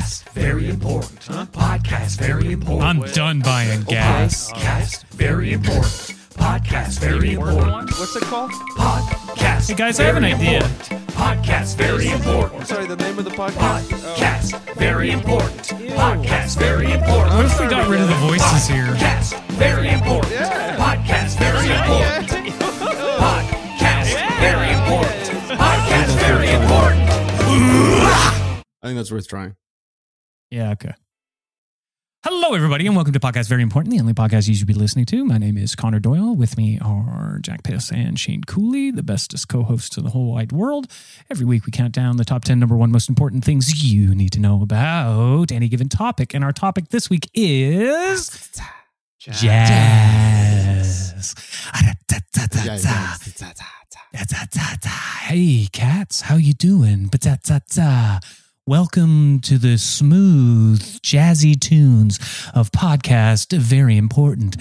Podcast, very important. Huh? Podcast, very important. I'm done buying gas. Podcast, very important. Podcast, very important. What's it called? Podcast. Hey guys, I have an idea. Podcast, very important. Sorry, the name of the podcast? Podcast, very important. Podcast, very important. What if we got rid of the voices here? Podcast, very important. Yeah. Podcast, very important. Podcast, very important. Podcast, very important. I think that's worth trying. Yeah, okay. Hello, everybody, and welcome to Podcast Very Important, the only podcast you should be listening to. My name is Connor Doyle. With me are Jack Piss and Shane Cooley, the bestest co-hosts in the whole wide world. Every week we count down the top 10 number one most important things you need to know about any given topic. And our topic this week is jazz. Hey, cats, how you doing? Welcome to the smooth, jazzy tunes of Podcast Very Important.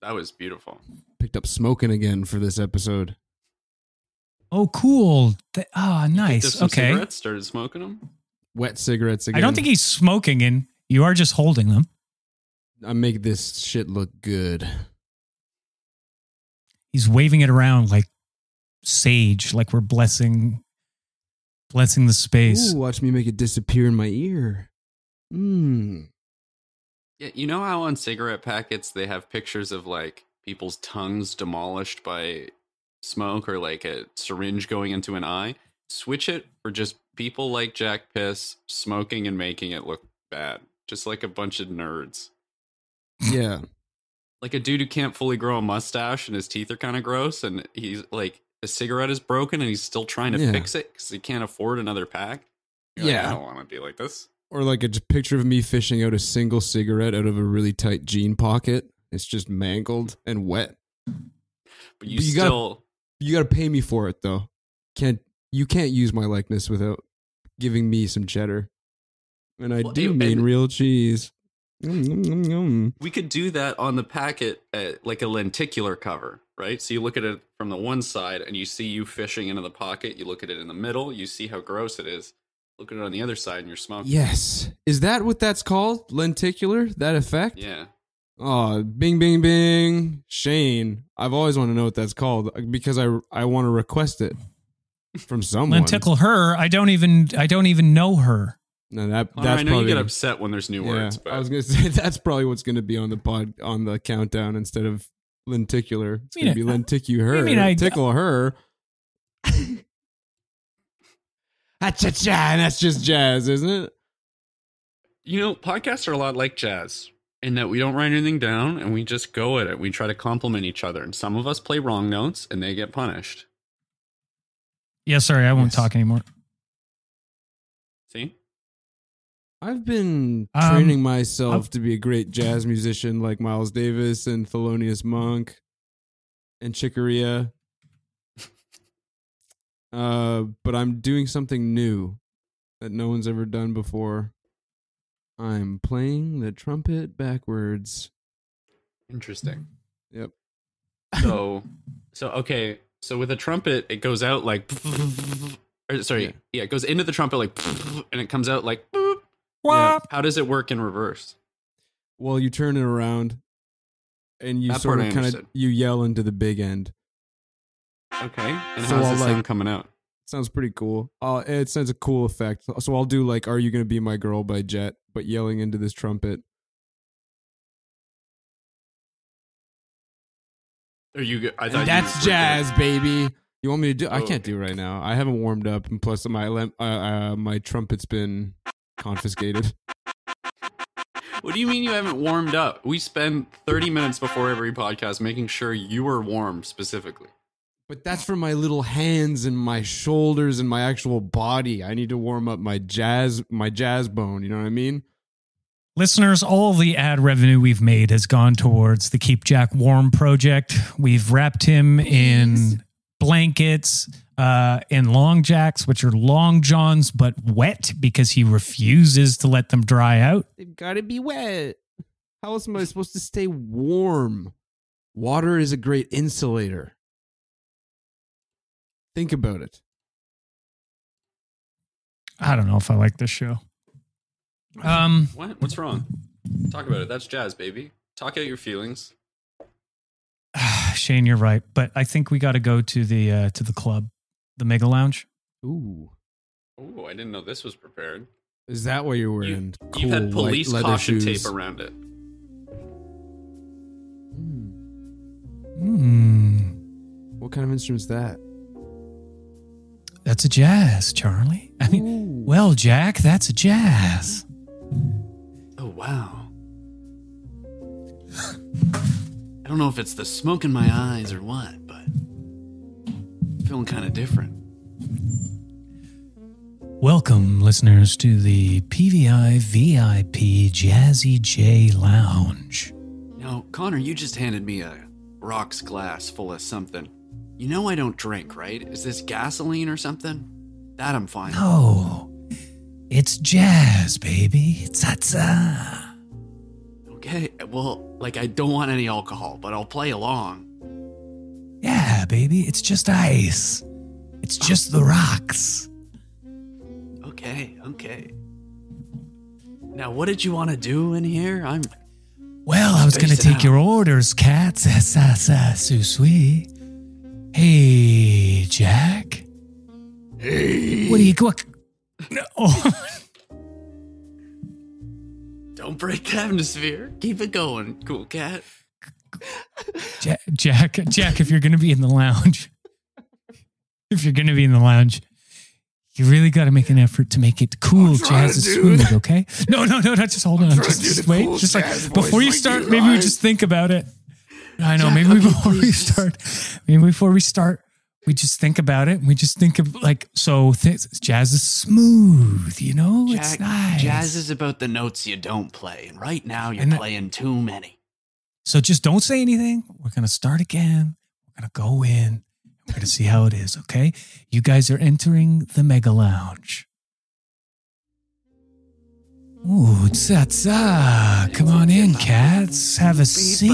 That was beautiful. Picked up smoking again for this episode. Oh, cool. Nice. Picked up some Okay. cigarettes, started smoking them. Wet cigarettes again. I don't think he's smoking, and you are just holding them. I make this shit look good. He's waving it around like sage, like we're blessing the space. Ooh, watch me make it disappear in my ear. Yeah, you know how on cigarette packets they have pictures of like people's tongues demolished by smoke or like a syringe going into an eye? Switch it for just people like Jack Piss smoking and making it look bad. Just like a bunch of nerds. Yeah. Like a dude who can't fully grow a mustache and his teeth are kind of gross and he's like, a cigarette is broken and he's still trying to fix it because he can't afford another pack. You're like, I don't want to be like this. Or like a picture of me fishing out a single cigarette out of a really tight jean pocket. It's just mangled and wet. But you still... You gotta pay me for it though. You can't use my likeness without giving me some cheddar. And I mean real cheese. We could do that on the packet like a lenticular cover, right? So you look at it from the one side and you see you fishing into the pocket. You look at it in the middle. You see how gross it is. Look at it on the other side and you're smoking. Yes. Is that what that's called? Lenticular? That effect? Yeah. Oh, bing, bing, bing. Shane. I've always wanted to know what that's called because I want to request it from someone. Lenticle her. I don't even know her. No, that's I know probably, you get upset when there's new words. But I was gonna say that's probably what's gonna be on the countdown instead of lenticular. It's gonna be lenticular. Tickle her. And that's just jazz, isn't it? You know, podcasts are a lot like jazz in that we don't write anything down and we just go at it. We try to compliment each other. And some of us play wrong notes and they get punished. Yeah, sorry, I won't talk anymore. See? I've been training myself to be a great jazz musician like Miles Davis and Thelonious Monk and Chick Corea. But I'm doing something new that no one's ever done before. I'm playing the trumpet backwards. Interesting. Yep. So okay. So with a trumpet, it goes out like... it goes into the trumpet like... And it comes out like... Yeah. How does it work in reverse? Well, you turn it around and you sort of kind of you yell into the big end. Okay. And so how's the sound coming out? Sounds pretty cool. It sounds a cool effect. So I'll do like "Are You Gonna Be My Girl" by Jet, but yelling into this trumpet. That's jazz, baby. You want me to do? I can't do right now. I haven't warmed up, and plus my trumpet's been confiscated. What do you mean you haven't warmed up? We spend 30 minutes before every podcast making sure you are warm specifically. But that's for my little hands and my shoulders and my actual body. I need to warm up my jazz bone. You know what I mean? Listeners, all the ad revenue we've made has gone towards the Keep Jack Warm project. We've wrapped him in blankets, in long jacks, which are long johns, but wet because he refuses to let them dry out. They've got to be wet. How else am I supposed to stay warm? Water is a great insulator. Think about it. I don't know if I like this show. What? What's wrong? Talk about it. That's jazz, baby. Talk out your feelings. Shane, you're right, but I think we got to go to the club, the Mega Lounge. Ooh. Oh, I didn't know this was prepared. Is that what you're wearing? You've had police leather caution shoes. tape around it. What kind of instrument's that? That's a jazz, Charlie. I mean, well, Jack, that's a jazz. Oh, wow. I don't know if it's the smoke in my eyes or what, but I'm feeling kind of different. Welcome, listeners, to the PVI VIP Jazzy J Lounge. Now, Connor, you just handed me a rocks glass full of something. You know I don't drink, right? Is this gasoline or something? That I'm fine. No, it's jazz, baby. Tsa-tsa. Okay, well, like I don't want any alcohol, but I'll play along. Yeah, baby, it's just ice. It's just the rocks. Okay. Now, what did you want to do in here? Well, I was going to spacing take out. your orders, Katz. So sweet. Hey, Jack. Hey. What do you... What? No. Don't break the atmosphere. Keep it going, cool cat. Jack, if you're going to be in the lounge, you really got to make an effort to make it cool, jazz is smooth, okay? No, just hold on. Just wait. Just like before you start, maybe we just think about it. I know, Jack, maybe okay, before we please. start, we just think about it. We just think of like, so jazz is smooth, you know? It's Jack, nice. jazz is about the notes you don't play, and right now you're playing too many. So just don't say anything. We're going to start again. We're going to go in. We're going to see how it is, okay? You guys are entering the Mega Lounge. Ooh, tsa-tsa. Come on in, cats. Have a seat.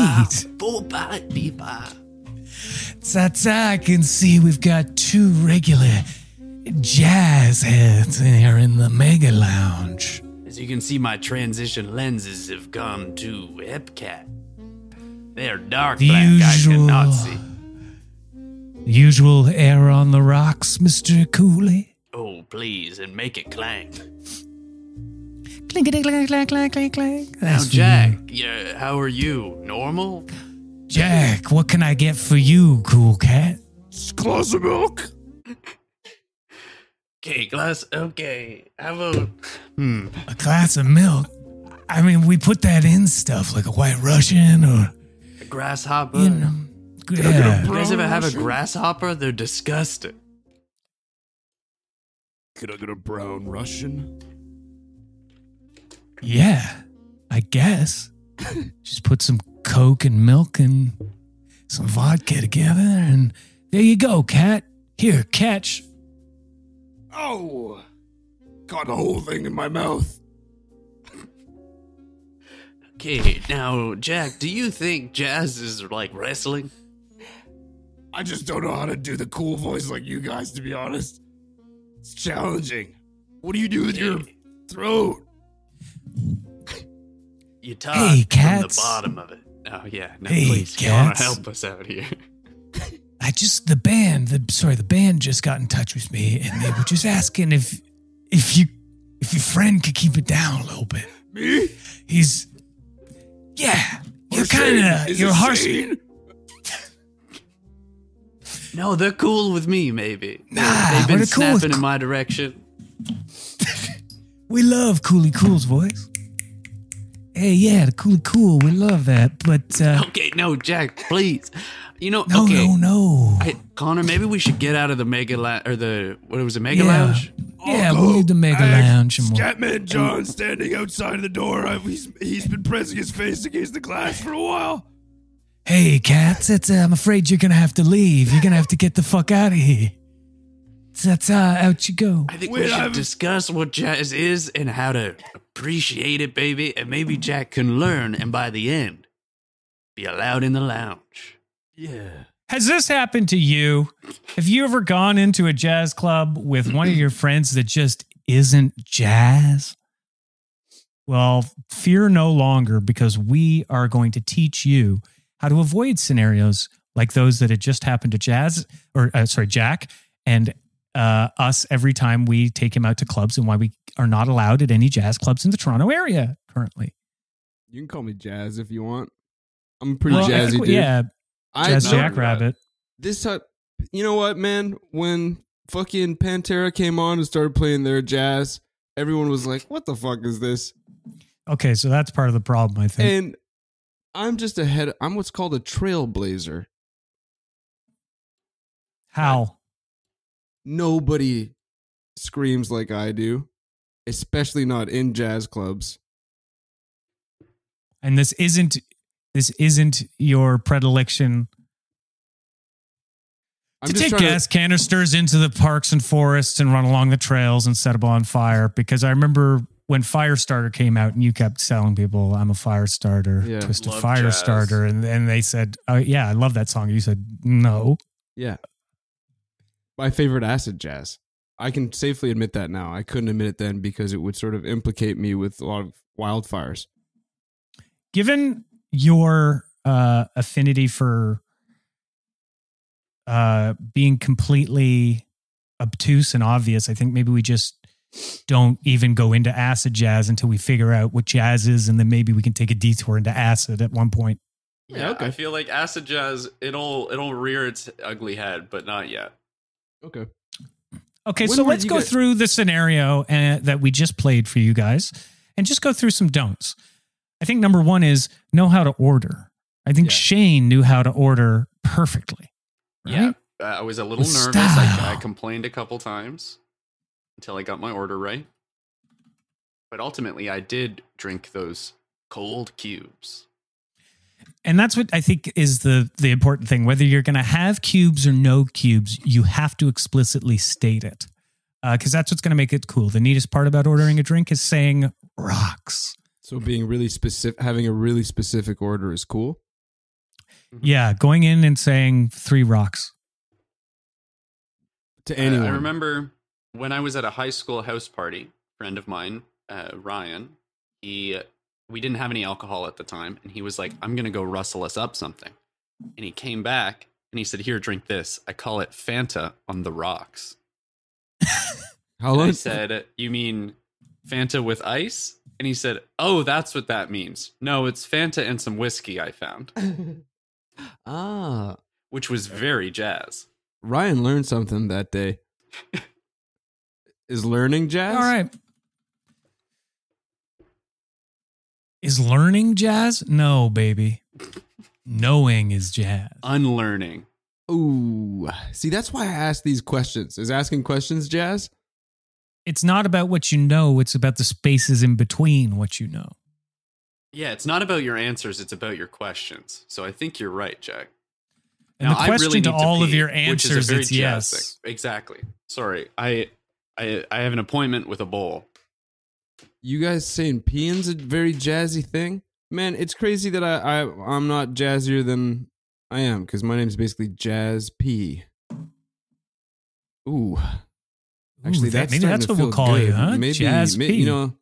Tsa-tsa, I can see we've got two regular jazz heads in here in the Mega Lounge. As you can see, my transition lenses have gone to Epcat. They're dark The black, usual- I cannot see. Usual air on the rocks, Mr. Cooley. Oh, please, and make it clang. Clinkety clank clank clank clank clank. Now, That's for Jack, you. yeah, how are you? Normal? Jack, what can I get for you, cool cat? Glass of milk. Okay, glass, okay. How about, A glass of milk? I mean, we put that in stuff like a White Russian or, a grasshopper? you know. You Yeah. guys ever have a grasshopper? They're disgusting. Could I get a brown Russian? Yeah, I guess. Just put some Coke and milk and some vodka together, and there you go, cat. Here, catch. Oh, got the whole thing in my mouth. Okay, now, Jack, do you think jazz is like wrestling? I just don't know how to do the cool voice like you guys, to be honest. It's challenging. What do you do with your throat? You talk Hey, from cats. the bottom of it. Oh, yeah. No, Hey, please, Connor, cats. help us out here. The band just got in touch with me, and they were just asking if your friend could keep it down a little bit. Me? You're harsh. No, they're cool with me, maybe. Nah, They've been we're cool with snapping in my direction. We love Cooley Cool's voice. Hey, yeah, the Cooley Cool, we love that. But Okay, no, Jack, please. You know, no, okay. no. Hey, Connor, maybe we should get out of the Mega Lounge, or Mega Yeah. Lounge? Yeah, we'll leave the Mega Lounge and we'll. Scatman John standing outside of the door. He's been pressing his face against the glass for a while. Hey, cats, I'm afraid you're gonna have to leave. You're gonna have to get the fuck out of here. That's out you go. I think we should discuss what jazz is and how to appreciate it, baby, and maybe Jack can learn, and by the end, be allowed in the lounge. Yeah. Has this happened to you? Have you ever gone into a jazz club with one of your friends that just isn't jazz? Well, fear no longer, because we are going to teach you how to avoid scenarios like those that had just happened to Jack and us every time we take him out to clubs, and why we are not allowed at any jazz clubs in the Toronto area currently. You can call me Jazz if you want. I'm a pretty jazzy dude. Yeah, Jazz Jackrabbit. This time, you know what, man? When fucking Pantera came on and started playing their jazz, everyone was like, what the fuck is this? Okay, so that's part of the problem, I think. And I'm what's called a trailblazer. How? Nobody screams like I do, especially not in jazz clubs. And this isn't your predilection to take gas canisters into the parks and forests and run along the trails and set them on fire. Because I remember when Firestarter came out and you kept telling people, I'm a Firestarter, Twisted Firestarter. And they said, oh, yeah, I love that song. You said, no. Yeah. My favorite acid jazz. I can safely admit that now. I couldn't admit it then because it would sort of implicate me with a lot of wildfires. Given your affinity for being completely obtuse and obvious, I think maybe we just don't even go into acid jazz until we figure out what jazz is, and then maybe we can take a detour into acid at one point. Yeah, okay. I feel like acid jazz, it'll rear its ugly head, but not yet. Okay, so let's go through the scenario that we just played for you guys and just go through some don'ts. I think number one is know how to order. I think Shane knew how to order perfectly. Right? Yeah, I was a little nervous. I complained a couple times until I got my order right. But ultimately, I did drink those cold cubes. And that's what I think is the important thing. Whether you're going to have cubes or no cubes, you have to explicitly state it. Because that's what's going to make it cool. The neatest part about ordering a drink is saying rocks. So being really specific, having a really specific order is cool? Yeah, going in and saying 3 rocks. To anyone. I remember when I was at a high school house party, a friend of mine, Ryan, we didn't have any alcohol at the time, and he was like, I'm going to go rustle us up something. And he came back, and he said, here, drink this. I call it Fanta on the rocks. How long? I said, you mean Fanta with ice? And he said, oh, that's what that means. No, it's Fanta and some whiskey I found. Which was very jazz. Ryan learned something that day. Is learning jazz? All right. Is learning jazz? No, baby. Knowing is jazz. Unlearning. Ooh. See, that's why I ask these questions. Is asking questions jazz? It's not about what you know. It's about the spaces in between what you know. Yeah, it's not about your answers. It's about your questions. So I think you're right, Jack. And now, the question to all of your answers is yes. Exactly. Sorry. I have an appointment with a bowl. You guys saying peeing's a very jazzy thing? Man, it's crazy that I'm not jazzier than I am, because my name's basically Jazz P. Ooh. Actually, maybe that's what we'll call you, huh? Maybe, Jazz P. You know,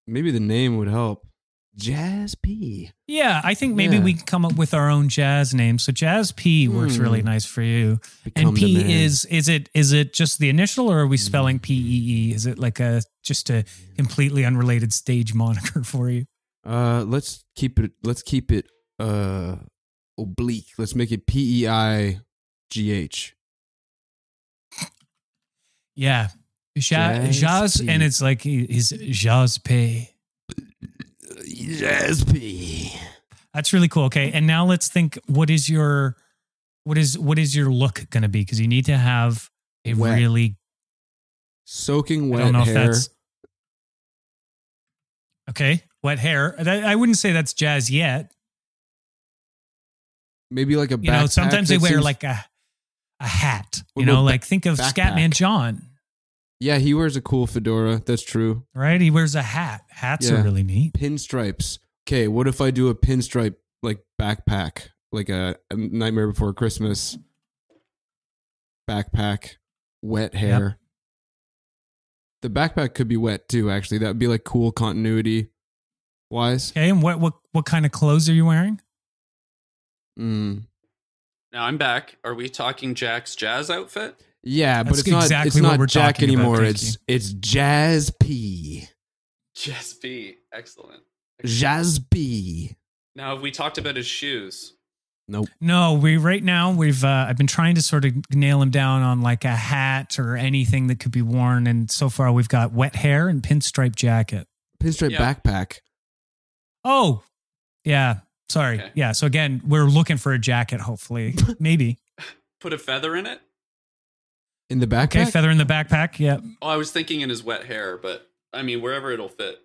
maybe the name would help. Jazz P. Yeah, I think maybe we can come up with our own jazz name. So Jazz P works really nice for you. And P is it just the initial, or are we spelling PEE? Is it like just a completely unrelated stage moniker for you? Let's keep it oblique. Let's make it PEIGH. Yeah. Jazz, and it's like he's Jazz P. Jazz P. That's really cool. Okay, and now let's think. What is your look going to be? Because you need to have a really soaking wet hair. Okay, wet hair. I wouldn't say that's jazz yet. Maybe like a backpack. Sometimes they wear like a hat. Like think of Scatman John. Yeah, he wears a cool fedora. That's true. Right? He wears a hat. Hats are really neat. Pinstripes. Okay, what if I do a pinstripe like backpack, like a Nightmare Before Christmas backpack, wet hair. The backpack could be wet too, actually. That would be like cool continuity wise. Okay, and what kind of clothes are you wearing? Mm. Now I'm back. Are we talking Jack's jazz outfit? Yeah, but That's it's not exactly it's what not we're Jack talking about, anymore. thank It's Jazz P. Jazz B. Excellent. Jazz B. Now, have we talked about his shoes? Nope. No, I've been trying to sort of nail him down on like a hat or anything that could be worn, and so far we've got wet hair and pinstripe jacket. Pinstripe backpack. Oh, yeah. Sorry. Okay. Yeah. So again, we're looking for a jacket, hopefully. Maybe. Put a feather in it? In the backpack? Okay, feather in the backpack. Yeah. Oh, I was thinking in his wet hair, but I mean, wherever it'll fit.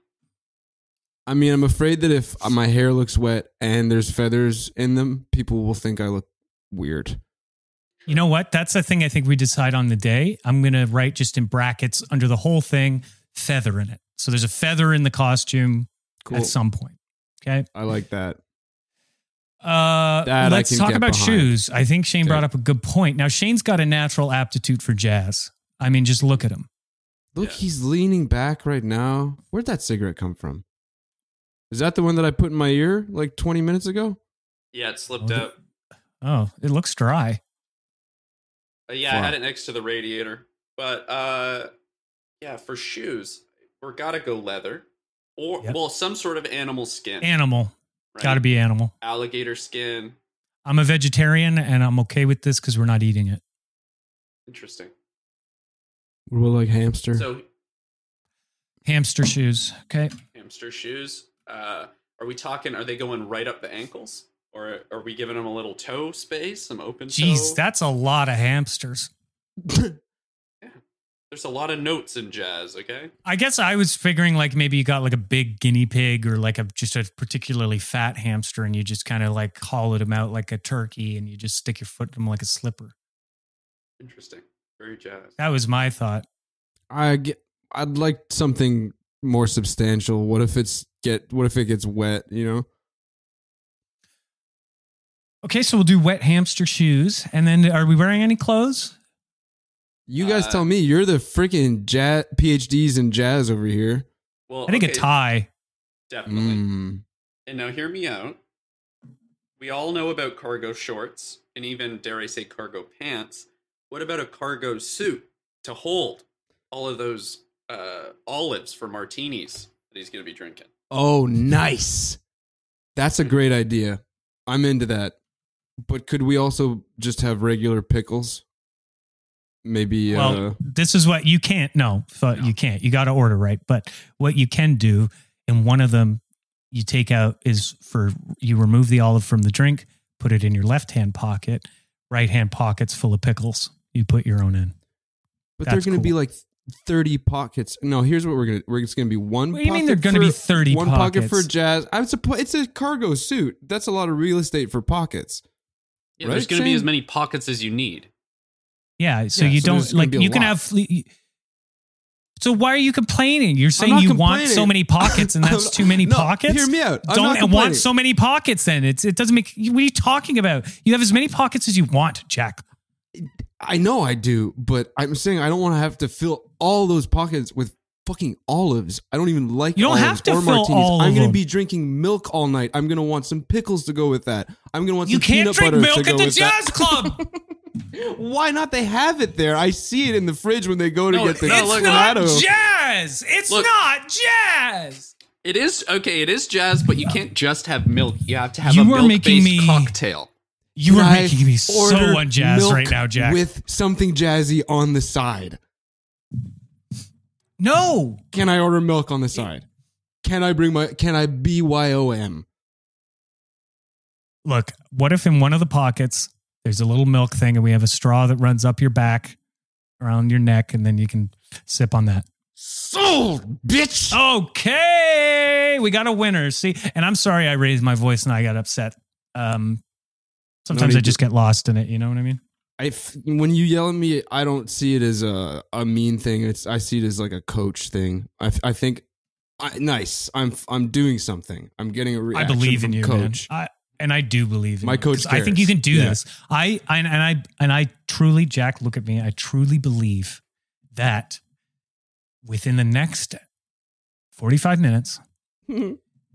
I mean, I'm afraid that if my hair looks wet and there's feathers in them, people will think I look weird. You know what? That's the thing I think we decide on the day. I'm going to write just in brackets under the whole thing, feather in it. So there's a feather in the costume at some point. Okay. I like that. Let's talk about shoes. I think Shane Okay. brought up a good point. Now, Shane's got a natural aptitude for jazz. I mean, just look at him. Look, Yeah. he's leaning back right now. Where'd that cigarette come from? Is that the one that I put in my ear like 20 minutes ago? Yeah, it slipped out. Oh, it looks dry. Yeah, I had it next to the radiator. But yeah, for shoes, we're gotta go leather. Or well, some sort of animal skin. Animal. right? Got to be animal. Alligator skin. I'm a vegetarian and I'm okay with this because we're not eating it. Interesting. What about like hamster? So Hamster shoes. Okay. hamster shoes. Are we talking, are they going right up the ankles? Or are we giving them a little toe space, some open toe? Jeez, that's a lot of hamsters. There's a lot of notes in jazz, okay? I guess I was figuring like maybe you got like a big guinea pig or like just a particularly fat hamster and you just kind of like hollowed him out like a turkey and you just stick your foot in him like a slipper. Interesting. Very jazz. That was my thought. I'd like something more substantial. What if it gets wet, you know? Okay, so we'll do wet hamster shoes. And then are we wearing any clothes? You guys tell me. You're the freaking jazz PhDs in jazz over here. Well, I think a tie. Definitely. And now hear me out. We all know about cargo shorts and even, dare I say, cargo pants. What about a cargo suit to hold all of those olives for martinis that he's going to be drinking? Oh, nice. That's a great idea. I'm into that. But could we also just have regular pickles? Maybe. Well, this is what you can't. No, you can't. You got to order, right? But what you can do, and one of them you take out is you remove the olive from the drink, put it in your left-hand pocket, right-hand pocket's full of pickles. You put your own in. But they're going to be like 30 pockets. No, here's what we're just going to be one. What do you mean they're going to be 30 one pockets? Pocket for jazz. It's a cargo suit. That's a lot of real estate for pockets. Yeah, Right, there's going to be Shane? as many pockets as you need. Yeah, so Yeah, you so don't there's gonna like be a you can lot. have. So why are you complaining? You're saying not you want complaining. so many pockets, and that's too many No, pockets. hear me out. I'm not Don't complaining. want so many pockets. Then it doesn't make. What are you talking about? You have as many pockets as you want, Jack. I know I do, but I'm saying I don't want to have to fill all those pockets with fucking olives. I don't even like. You don't olives have to or fill martinis. all of I'm going them. to be drinking milk all night. I'm going to want some pickles to go with that. I'm going to want You some can't peanut drink butter milk to go at the with jazz that. club. Why not? They have it there. I see it in the fridge when they go to get the It's not Clamato. jazz. It's not jazz. It is, okay, it is jazz, but you can't just have milk. You have to have You a are making milk-based me- cocktail. You Can are I making me so order unjazz milk right now, Jack. with something jazzy on the side. No. Can I order milk on the side? Can I BYOM? Look, what if in one of the pockets there's a little milk thing and we have a straw that runs up your back around your neck and then you can sip on that. Sold, bitch. Okay. We got a winner. See, and I'm sorry I raised my voice and I got upset. Sometimes I just get lost in it. You know what I mean? When you yell at me, I don't see it as a mean thing. I see it as like a coach thing. I think nice. I'm doing something. I'm getting a reaction. I believe from in you, coach. man. And I do believe in My you. coach 'Cause I think you cares. can do Yeah. this. I truly, Jack, look at me. I truly believe that within the next 45 minutes,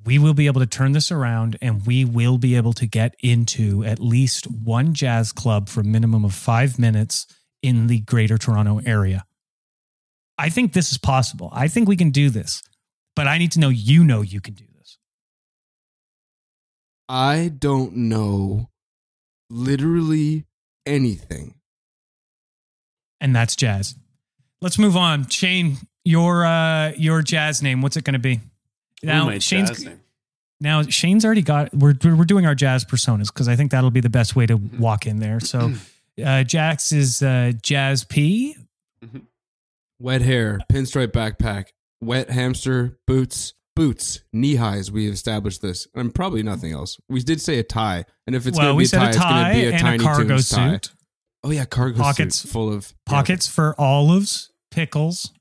we will be able to turn this around and we will be able to get into at least one jazz club for a minimum of 5 minutes in the Greater Toronto area. I think this is possible. I think we can do this, but I need to know you can do this. I don't know literally anything. And that's jazz. Let's move on. Shane, your jazz name, what's it going to be? Now, Shane's already got, we're doing our jazz personas because I think that'll be the best way to walk in there. So Jax is Jazz P. Wet hair, pinstripe backpack, wet hamster, boots, knee highs. We established this. And probably nothing else. We did say a tie. And if it's going to be a tie, it's going to be a Tiny Toons tie. Suit. Oh, yeah, cargo pockets suit full of... Pockets for olives, pickles,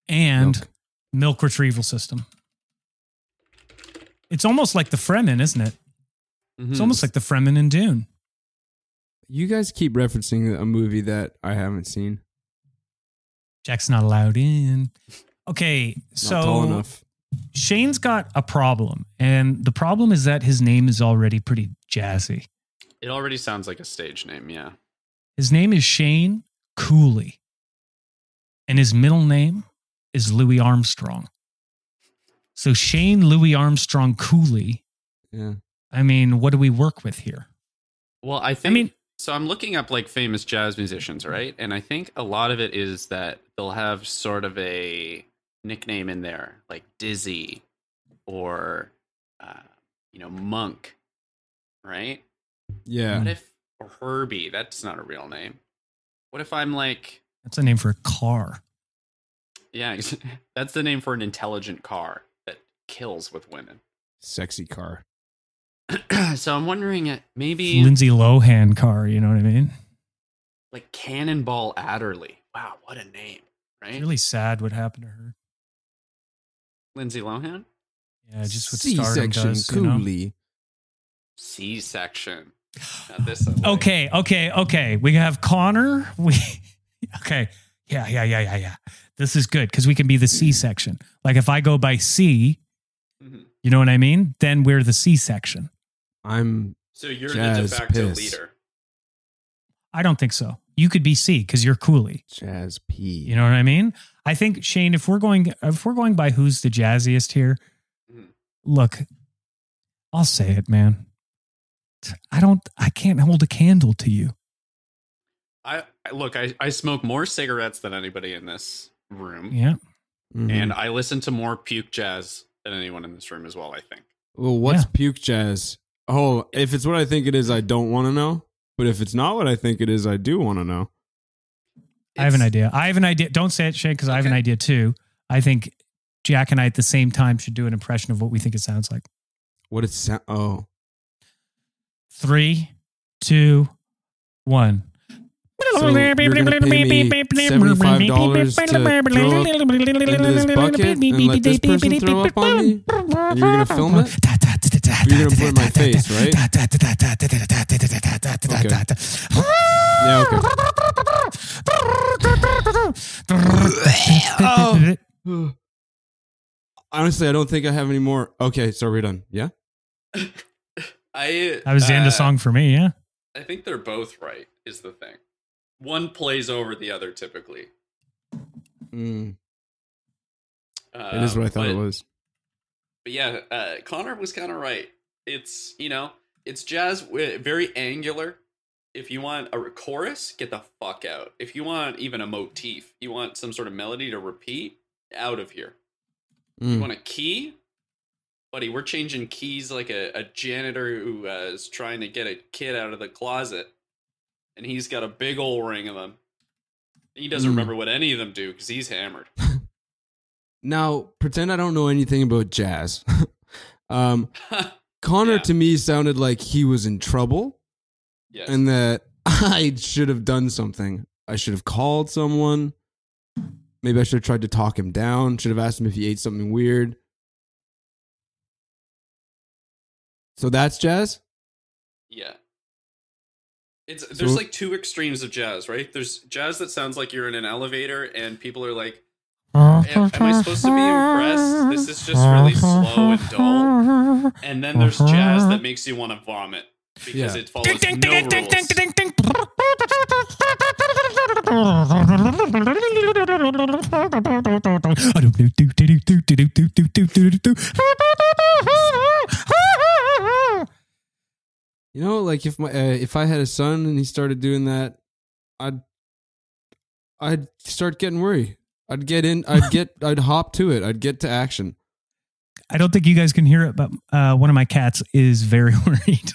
and milk retrieval system. It's almost like the Fremen, isn't it? Mm-hmm. It's almost like the Fremen in Dune. You guys keep referencing a movie that I haven't seen. Jack's not allowed in. Okay, so not tall enough. Shane's got a problem, and the problem is that his name is already pretty jazzy. It already sounds like a stage name, yeah. His name is Shane Cooley, and his middle name is Louis Armstrong. So Shane Louis Armstrong Cooley. Yeah. I mean, what do we work with here? Well, I mean, so I'm looking up like famous jazz musicians, right? And I think a lot of it is that they'll have sort of a nickname in there, like Dizzy or, Monk, right? Yeah. What if, or Herbie, that's not a real name. What if I'm like... That's a name for a car. Yeah, that's the name for an intelligent car that kills with women. Sexy car. So I'm wondering, maybe... Lindsay Lohan car, you know what I mean? Like Cannonball Adderley. Wow, what a name, right? It's really sad what happened to her. Lindsay Lohan? Yeah, just what stardom does, Cooley. C-section. Not this way. Okay. We have Connor. Okay. Yeah. This is good because we can be the C-section. Like if I go by C, you know what I mean? Then we're the C-section. So you're the de facto leader. I don't think so. You could be C because you're Cooley. Jazz P. You know what I mean? I think, Shane, if we're going by who's the jazziest here, look, I'll say it, man. I can't hold a candle to you. I smoke more cigarettes than anybody in this room. Yeah. Mm-hmm. And I listen to more puke jazz than anyone in this room as well, I think. Well, what's puke jazz? Oh, if it's what I think it is, I don't want to know. But if it's not what I think it is, I do want to know. I have an idea. Don't say it, Shane, because I have an idea too. I think Jack and I at the same time should do an impression of what we think it sounds like. What it sound? Oh. 3, 2, 1. So you're going to pay me $75 to throw up into this bucket and let this person throw up on me? And you're going to film it? You're going to put it in my face, right? Okay. Yeah, okay. Oh. Honestly, I don't think I have any more. Okay, so we're done. Yeah? That was the end of the song for me, yeah? I think they're both right, is the thing. One plays over the other typically. It is what I thought it was. But yeah, Connor was kind of right. It's, it's jazz, very angular. If you want a chorus, get the fuck out. If you want even a motif, you want some sort of melody to repeat, out of here. You want a key? Buddy, we're changing keys like a janitor who is trying to get a kid out of the closet. And he's got a big old ring of them. He doesn't remember what any of them do because he's hammered. Now, pretend I don't know anything about jazz. Connor to me sounded like he was in trouble. Yes. And that I should have done something. I should have called someone. Maybe I should have tried to talk him down. Should have asked him if he ate something weird. So that's jazz? Yeah. There's like two extremes of jazz, right? There's jazz that sounds like you're in an elevator and people are like, am I supposed to be impressed? This is just really slow and dull. And then there's jazz that makes you want to vomit because it follows no rules. You know, like if I had a son and he started doing that, I'd start getting worried. I'd hop to it. I'd get to action. I don't think you guys can hear it, but one of my cats is very worried.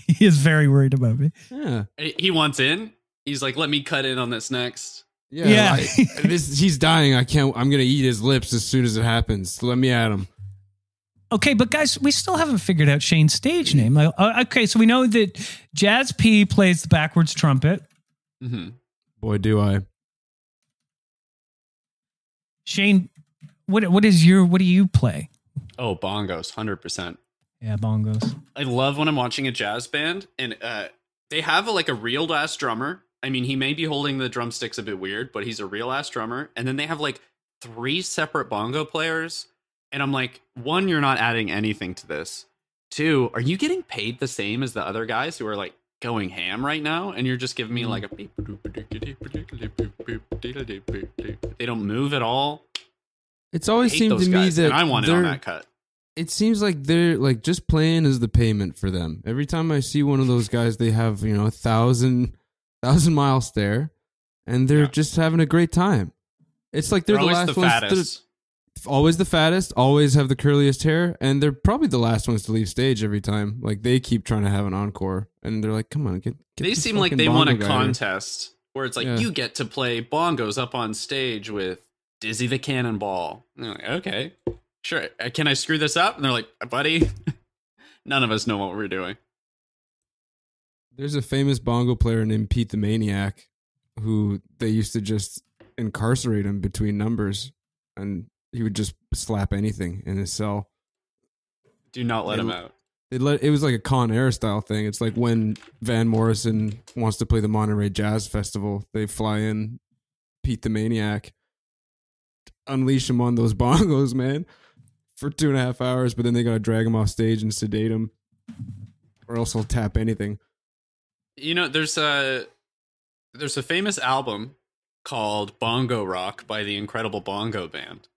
He is very worried about me. Yeah. He wants in. He's like, let me cut in on this next. Yeah. He's dying. I'm going to eat his lips as soon as it happens. Let me at him. Okay, but guys, we still haven't figured out Shane's stage name. Okay, so we know that Jazz P plays the backwards trumpet. Mm-hmm. Boy, do I. Shane, what do you play? Oh, bongos, 100%. Yeah, bongos. I love when I'm watching a jazz band and they have a real ass drummer. I mean, he may be holding the drumsticks a bit weird, but he's a real ass drummer. And then they have 3 separate bongo players. And I'm like, 1, you're not adding anything to this. 2, are you getting paid the same as the other guys who are going ham right now? And you're just giving me a beep. They don't move at all. It's always seemed to me that I want it on that cut. It seems like they're just playing is the payment for them. Every time I see one of those guys, they have 1,000 mile stare, and they're just having a great time. It's like they're the last ones. Always the fattest, always have the curliest hair, and they're probably the last ones to leave stage every time. They keep trying to have an encore, and they're like, "Come on, get." They seem like they want a contest where it's you get to play bongos up on stage with Dizzy the Cannonball. And they're like, okay, sure. Can I screw this up? And they're like, buddy, none of us know what we're doing. There's a famous bongo player named Pete the Maniac, who they used to just incarcerate him between numbers, and he would just slap anything in his cell. Do not let him out. It was like a Con Air style thing. It's like when Van Morrison wants to play the Monterey Jazz Festival, they fly in Pete the Maniac, unleash him on those bongos, man, for 2.5 hours, but then they got to drag him off stage and sedate him, or else he'll tap anything. There's a famous album called Bongo Rock by the Incredible Bongo Band.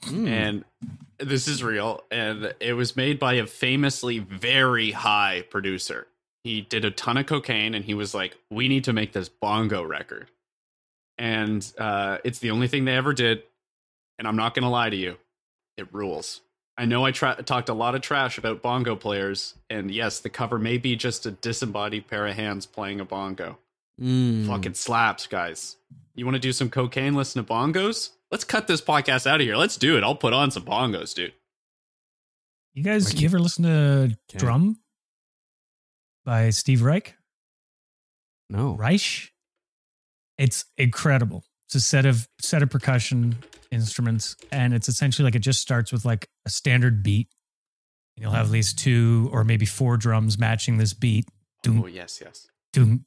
And this is real, and it was made by a famously very high producer. He did a ton of cocaine, and he was like, we need to make this bongo record. And it's the only thing they ever did, and I'm not going to lie to you, it rules. I know I talked a lot of trash about bongo players, and yes, the cover may be just a disembodied pair of hands playing a bongo. Fucking slaps, guys. You want to do some cocaine, listen to bongos? Let's cut this podcast out of here. Let's do it. I'll put on some bongos, dude. You ever listen to Drum by Steve Reich? No. Reich? It's incredible. It's a set of percussion instruments, and it's essentially it just starts with a standard beat. And you'll have at least 2 or maybe 4 drums matching this beat. Oh, yes. Doom,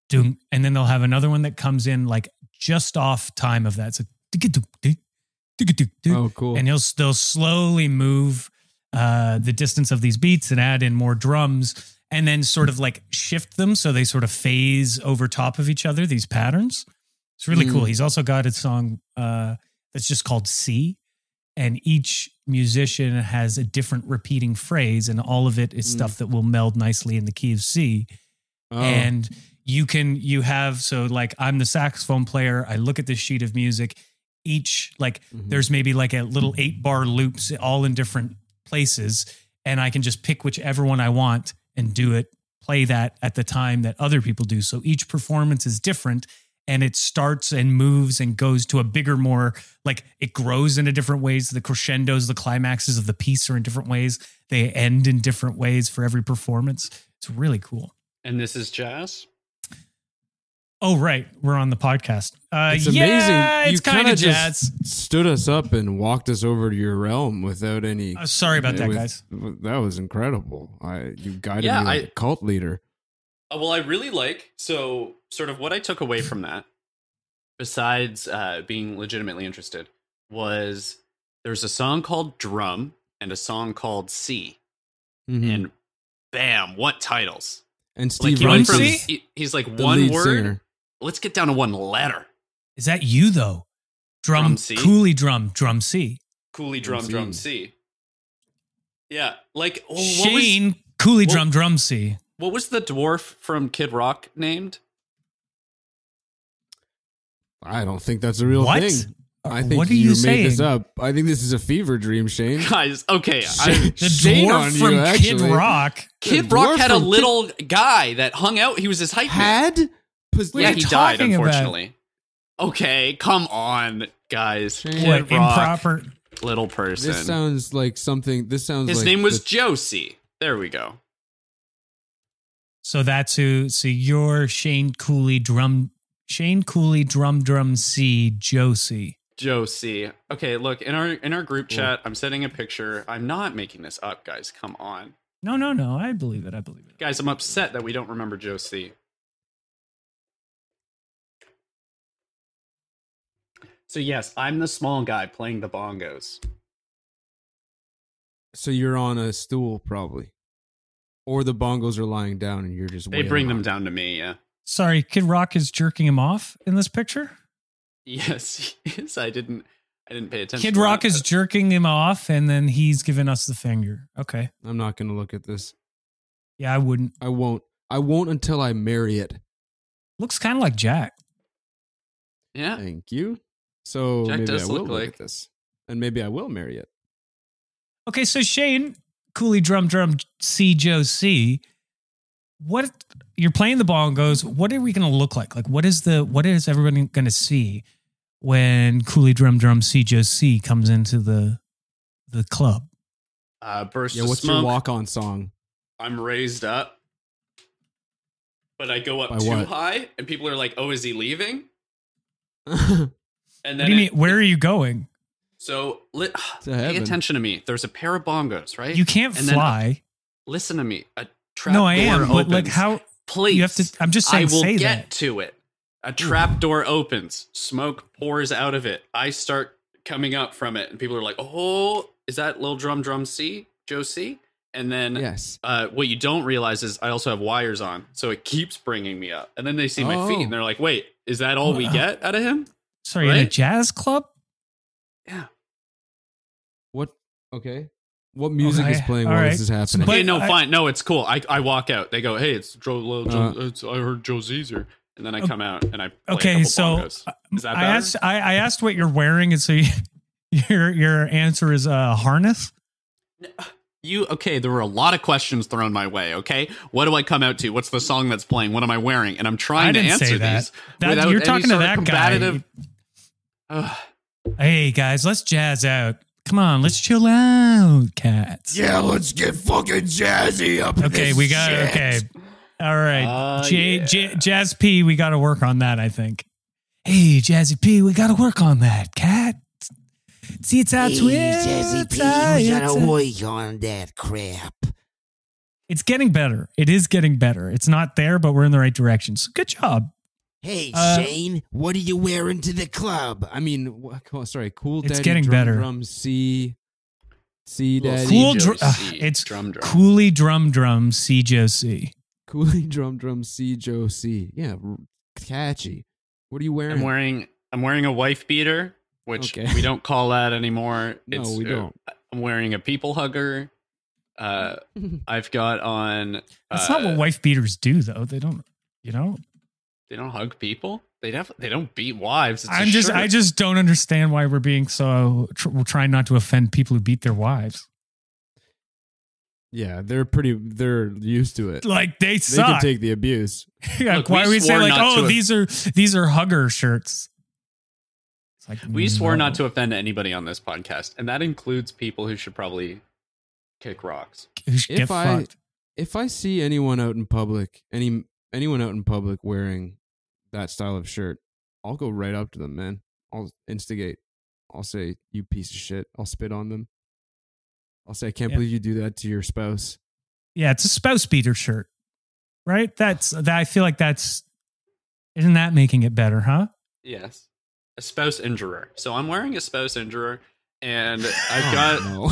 doom. And then they'll have another one that comes in just off time of that. So oh, cool. And they'll slowly move the distance of these beats and add in more drums, and then sort of shift them so they sort of phase over top of each other, these patterns. It's really cool. He's also got a song that's just called Skee, and each musician has a different repeating phrase, and all of it is stuff that will meld nicely in the key of C. Oh. And I'm the saxophone player. I look at this sheet of music. Each there's maybe a little 8-bar loops all in different places, and I can just pick whichever one I want and play that at the time that other people do. So each performance is different, and it starts and moves and goes to a bigger, more it grows in different ways. The crescendos, the climaxes of the piece are in different ways. They end in different ways for every performance. It's really cool. And this is jazz? Oh, right. We're on the podcast. It's amazing. Yeah, it's kind of just jazz. stood us up and walked us over to your realm without any. Sorry about that, guys. That was incredible. You guided me like a cult leader. Well, I really like, so sort of what I took away from that, besides being legitimately interested, was there's a song called Drum and a song called Sea. Mm-hmm. And bam, what titles? And Steve like he's like the one lead word. singer. Let's get down to one letter. Is that you, though? Drum C. Coolie drum, drum C. Coolie drum C. Yeah, like Shane Coolie drum C. What was the dwarf from Kid Rock named? I don't think that's a real thing. I think what are you you made saying? this up. I think this is a fever dream, Shane. Guys, okay. The Shane on dwarf you, from actually. Kid Rock. Kid Rock had a little guy that hung out. He was his hype man. Yeah, he died, unfortunately. Okay, come on, guys. Kid Rock, improper little person. This sounds like something. This sounds his like name was Josie. There we go. So that's who. So you're Shane Cooley drum C Josie. Josie. Okay, look, in our group chat, I'm sending a picture. I'm not making this up, guys. Come on. No. I believe it. Guys, I'm upset that we don't remember Josie. So yes, I'm the small guy playing the bongos. So you're on a stool, probably. Or the bongos are lying down and you're just They bring them down to me, yeah. Sorry, Kid Rock is jerking him off in this picture? Yes, I didn't pay attention. Kid Rock is jerking him off, and then he's giving us the finger. Okay. I'm not going to look at this. Yeah, I wouldn't. I won't until I marry it. Looks kind of like Jack. Yeah. Thank you. So Jack maybe does I will look look like at this. And maybe I will marry it. Okay, so Shane, Cooley drum C Joe C. What you're playing the bongos? What are we going to look like? Like, what is everybody going to see when Cooley drum C Joe C comes into the club? Burst Yeah, of what's smoke. your walk-on song? I'm raised up, but I go up By too what? high, and people are like, "Oh, is he leaving?" And then What do you mean? Where are you going? So pay heaven. attention to me. There's a pair of bongos, right? You can't And fly. Listen to me. A trap No, I door am. But opens. like, how? Please. You have to. I'm just saying. I will say get that. to it. A trap door opens. Smoke pours out of it. I start coming up from it, and people are like, "Oh, is that Lil Drum C, Joe C?" And then, Yes. What you don't realize is I also have wires on, so it keeps bringing me up. And then they see my Oh. feet, and they're like, "Wait, is that all we get out of him?" Sorry, in a Right? jazz club? Yeah. What? Okay. What music Okay, is playing all while right. this is happening? But Okay, no, I- fine. No, it's cool. I walk out. They go, "Hey, it's I heard Joe Zeezer." And then I come out and I play a Okay, couple so bongos. Is that better? I asked what you're wearing, and so your answer is harness. Okay, there were a lot of questions thrown my way, okay? What do I come out to? What's the song that's playing? What am I wearing? And I'm trying to didn't answer say that. these That- without you're any talking to sort of that guy. combative. Hey guys, let's jazz out. Come on, let's chill out, cats. Yeah, let's get fucking jazzy up in Okay, this we got shit. okay. All right, Yeah. Jazz P, we got to work on that. I think. Hey, Jazzy P, we got to work on that, cat. See, it's our Hey, twist. Jazzy P, we gotta work on that crap. It's getting better. It is getting better. It's not there, but we're in the right direction. So good job. Hey, Shane, what are you wearing to the club? I mean, sorry, Cool Daddy It's getting drum, better. Drum C Daddy. Cool Joe C, it's drum. Cooley drum C Joe C. Cooley drum C Joe C. Yeah, catchy. What are you wearing? I'm wearing a wife beater, which Okay. we don't call that anymore. No, we don't. I'm wearing a people hugger. I've got on. That's not what wife beaters do, though. They don't. You know. They don't hug people. They don't beat wives. It's a I shirt. just don't understand why we're being so. We're trying not to offend people who beat their wives. Yeah, they're used to it. Like they They suck. can take the abuse. Yeah, Look, why we do we say swore like, not oh, to- these are hugger shirts? It's like, We swore no. not to offend anybody on this podcast, and that includes people who should probably kick rocks. Who should get fucked. If I see anyone out in public, anyone out in public wearing that style of shirt, I'll go right up to them, man. I'll instigate. I'll say, you piece of shit. I'll spit on them. I'll say, I can't believe you do that to your spouse. Yeah, it's a spouse beater shirt, right? I feel like isn't that making it better, huh? Yes. A spouse injurer. So I'm wearing a spouse injurer, and I've got... No.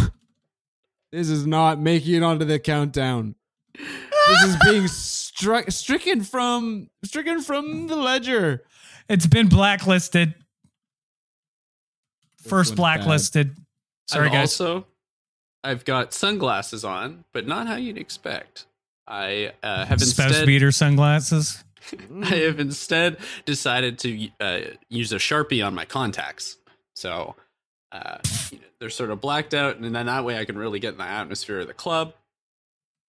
This is not making it onto the countdown. This is being stricken from the ledger. It's been blacklisted. First blacklisted. Sorry, guys. I've got sunglasses on, but not how you'd expect. I have spouse beater sunglasses. I have instead decided to use a Sharpie on my contacts. So they're sort of blacked out, and then that way I can really get in the atmosphere of the club.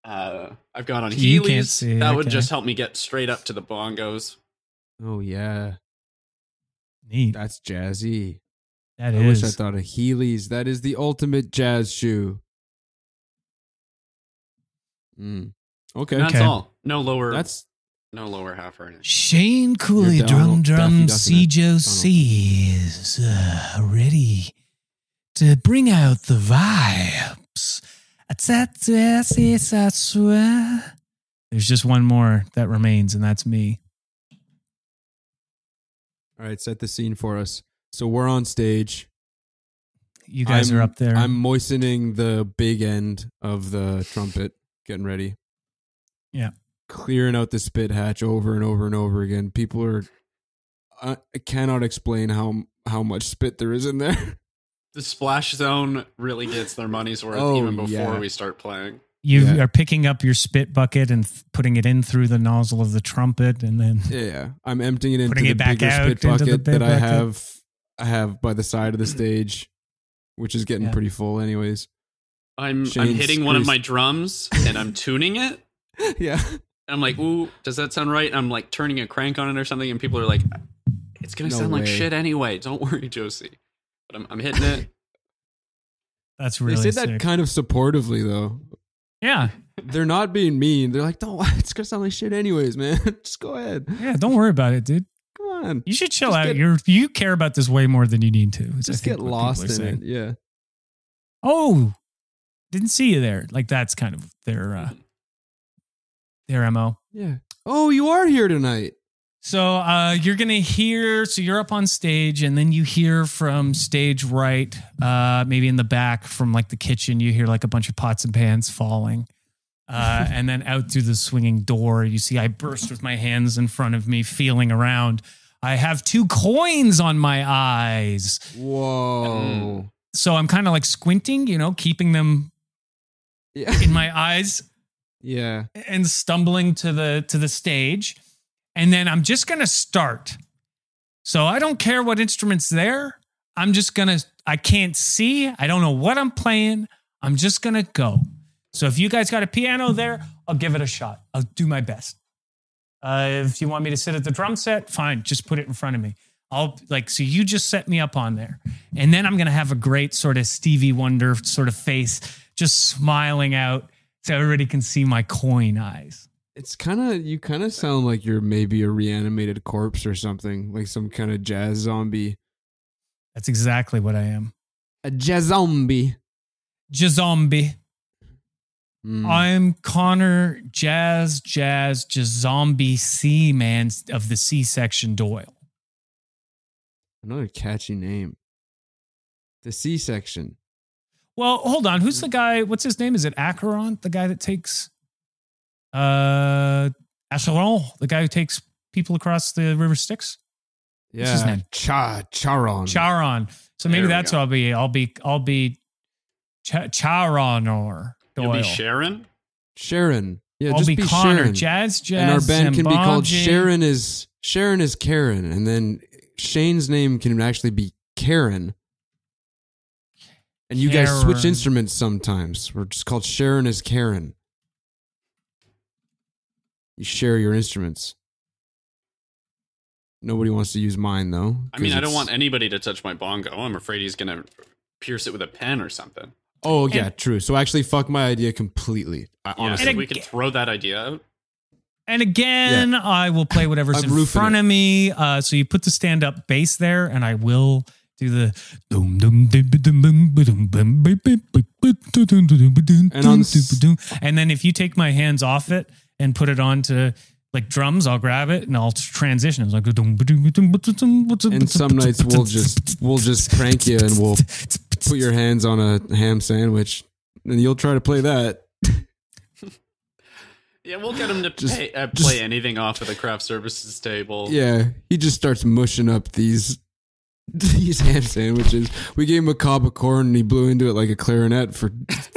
I've got on Heelys. That would just help me get straight up to the bongos. Oh, yeah. Neat. That's jazzy. I wish I thought of Heelys. That is the ultimate jazz shoe. Okay. And that's all. No lower half or anything. Shane Cooley, drum, C.J.O.C. is ready to bring out the vibes. There's just one more that remains, and that's me. All right, set the scene for us. So we're on stage. You guys are up there. I'm moistening the big end of the trumpet, getting ready. Yeah. Clearing out the spit hatch over and over and over again. People are... I cannot explain how much spit there is in there. The splash zone really gets their money's worth even before we start playing. You are picking up your spit bucket and putting it in through the nozzle of the trumpet, and then I'm emptying it into the bigger spit bucket that I have by the side of the stage, which is getting pretty full, anyways. I'm hitting one of my drums and I'm tuning it. Yeah, and I'm like, ooh, does that sound right? And I'm like turning a crank on it or something, and people are like, it's gonna sound like shit anyway. Don't worry, Josie. But I'm hitting it. That's really they say sick. That kind of supportively, though. Yeah. They're not being mean. They're like, don't, it's going to sound like shit anyways, man. Just go ahead. Yeah, don't worry about it, dude. Come on. You should chill out. You care about this way more than you need to. Just get lost in it. Yeah. Oh, didn't see you there. Like, that's kind of their MO. Yeah. Oh, you are here tonight. So you're going to hear, so you're up on stage, and then you hear from stage right, maybe in the back from like the kitchen, you hear like a bunch of pots and pans falling. And then out through the swinging door, you see I burst with my hands in front of me, feeling around. I have 2 coins on my eyes. Whoa. So I'm kind of like squinting, keeping them in my eyes. Yeah. And stumbling to the stage. And then I'm just going to start. So I don't care what instrument's there. I can't see. I don't know what I'm playing. I'm just going to go. So if you guys got a piano there, I'll give it a shot. I'll do my best. If you want me to sit at the drum set, fine. Just put it in front of me. So you just set me up on there. And then I'm going to have a great sort of Stevie Wonder sort of face, just smiling out so everybody can see my coin eyes. You kind of sound like you're maybe a reanimated corpse or something, like some kind of jazz zombie. That's exactly what I am. A jazz zombie. Jazombie. I'm Connor Jazz Zombie C Man of the C-section Doyle. Another catchy name. The C-section. Well, hold on. Who's the guy? What's his name? Is it Acheron? The guy that takes... Acheron, the guy who takes people across the River Styx. Yeah, what's his name? Charon. So maybe that's what I'll be Charon or Doyle. You'll be Sharon. Yeah, I'll just be Connor. Sharon. Jazz. And our band can be called Sharon is Karen, and then Shane's name can actually be Karen. And you guys switch instruments sometimes. We're just called Sharon is Karen. You share your instruments. Nobody wants to use mine, though. I mean, I don't want anybody to touch my bongo. I'm afraid he's going to pierce it with a pen or something. Oh, yeah, true. So actually, fuck my idea completely. Honestly. So we could throw that idea out. And again, I will play whatever's in front of me. So you put the stand-up bass there, and I will do the and then if you take my hands off it and put it onto like drums, I'll grab it and I'll transition. It's like and some nights we'll just prank you and we'll put your hands on a ham sandwich and you'll try to play that. Yeah, we'll get him to play anything off of the craft services table. Yeah, he just starts mushing up these ham sandwiches. We gave him a cob of corn and he blew into it like a clarinet for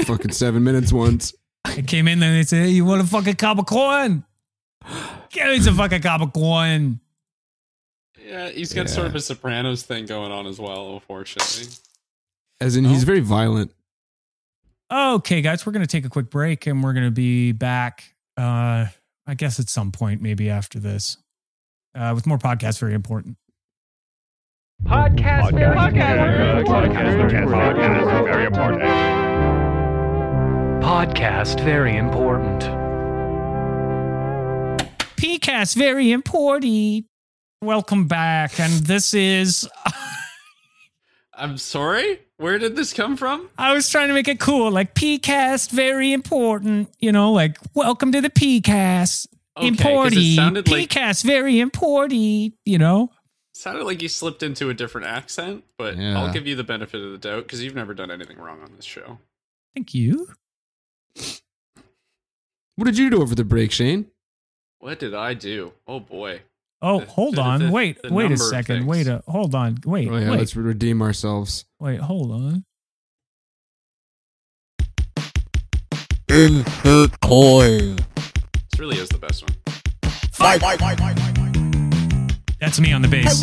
fucking 7 minutes once. I came in there and they said, hey, you want a fucking cob of corn? Give me some fucking cob of corn. Yeah, he's got sort of a Sopranos thing going on as well, unfortunately. As in, he's very violent. Okay, guys, we're going to take a quick break and we're going to be back, I guess at some point, maybe after this, with more podcasts, very important. Podcast very important. Podcast very important. PCast very important. Welcome back, and this is. I'm sorry. Where did this come from? I was trying to make it cool, like PCast very important. You know, like welcome to the PCast. Important. PCast very important. You know. Sounded like you slipped into a different accent, but I'll give you the benefit of the doubt because you've never done anything wrong on this show. Thank you. What did you do over the break, Shane? What did I do? Oh boy. Oh, hold on. Wait a second. Hold on. Wait. Oh, yeah, let's redeem ourselves. Wait, hold on. Insert coin. This really is the best one. Fight. That's me on the bass.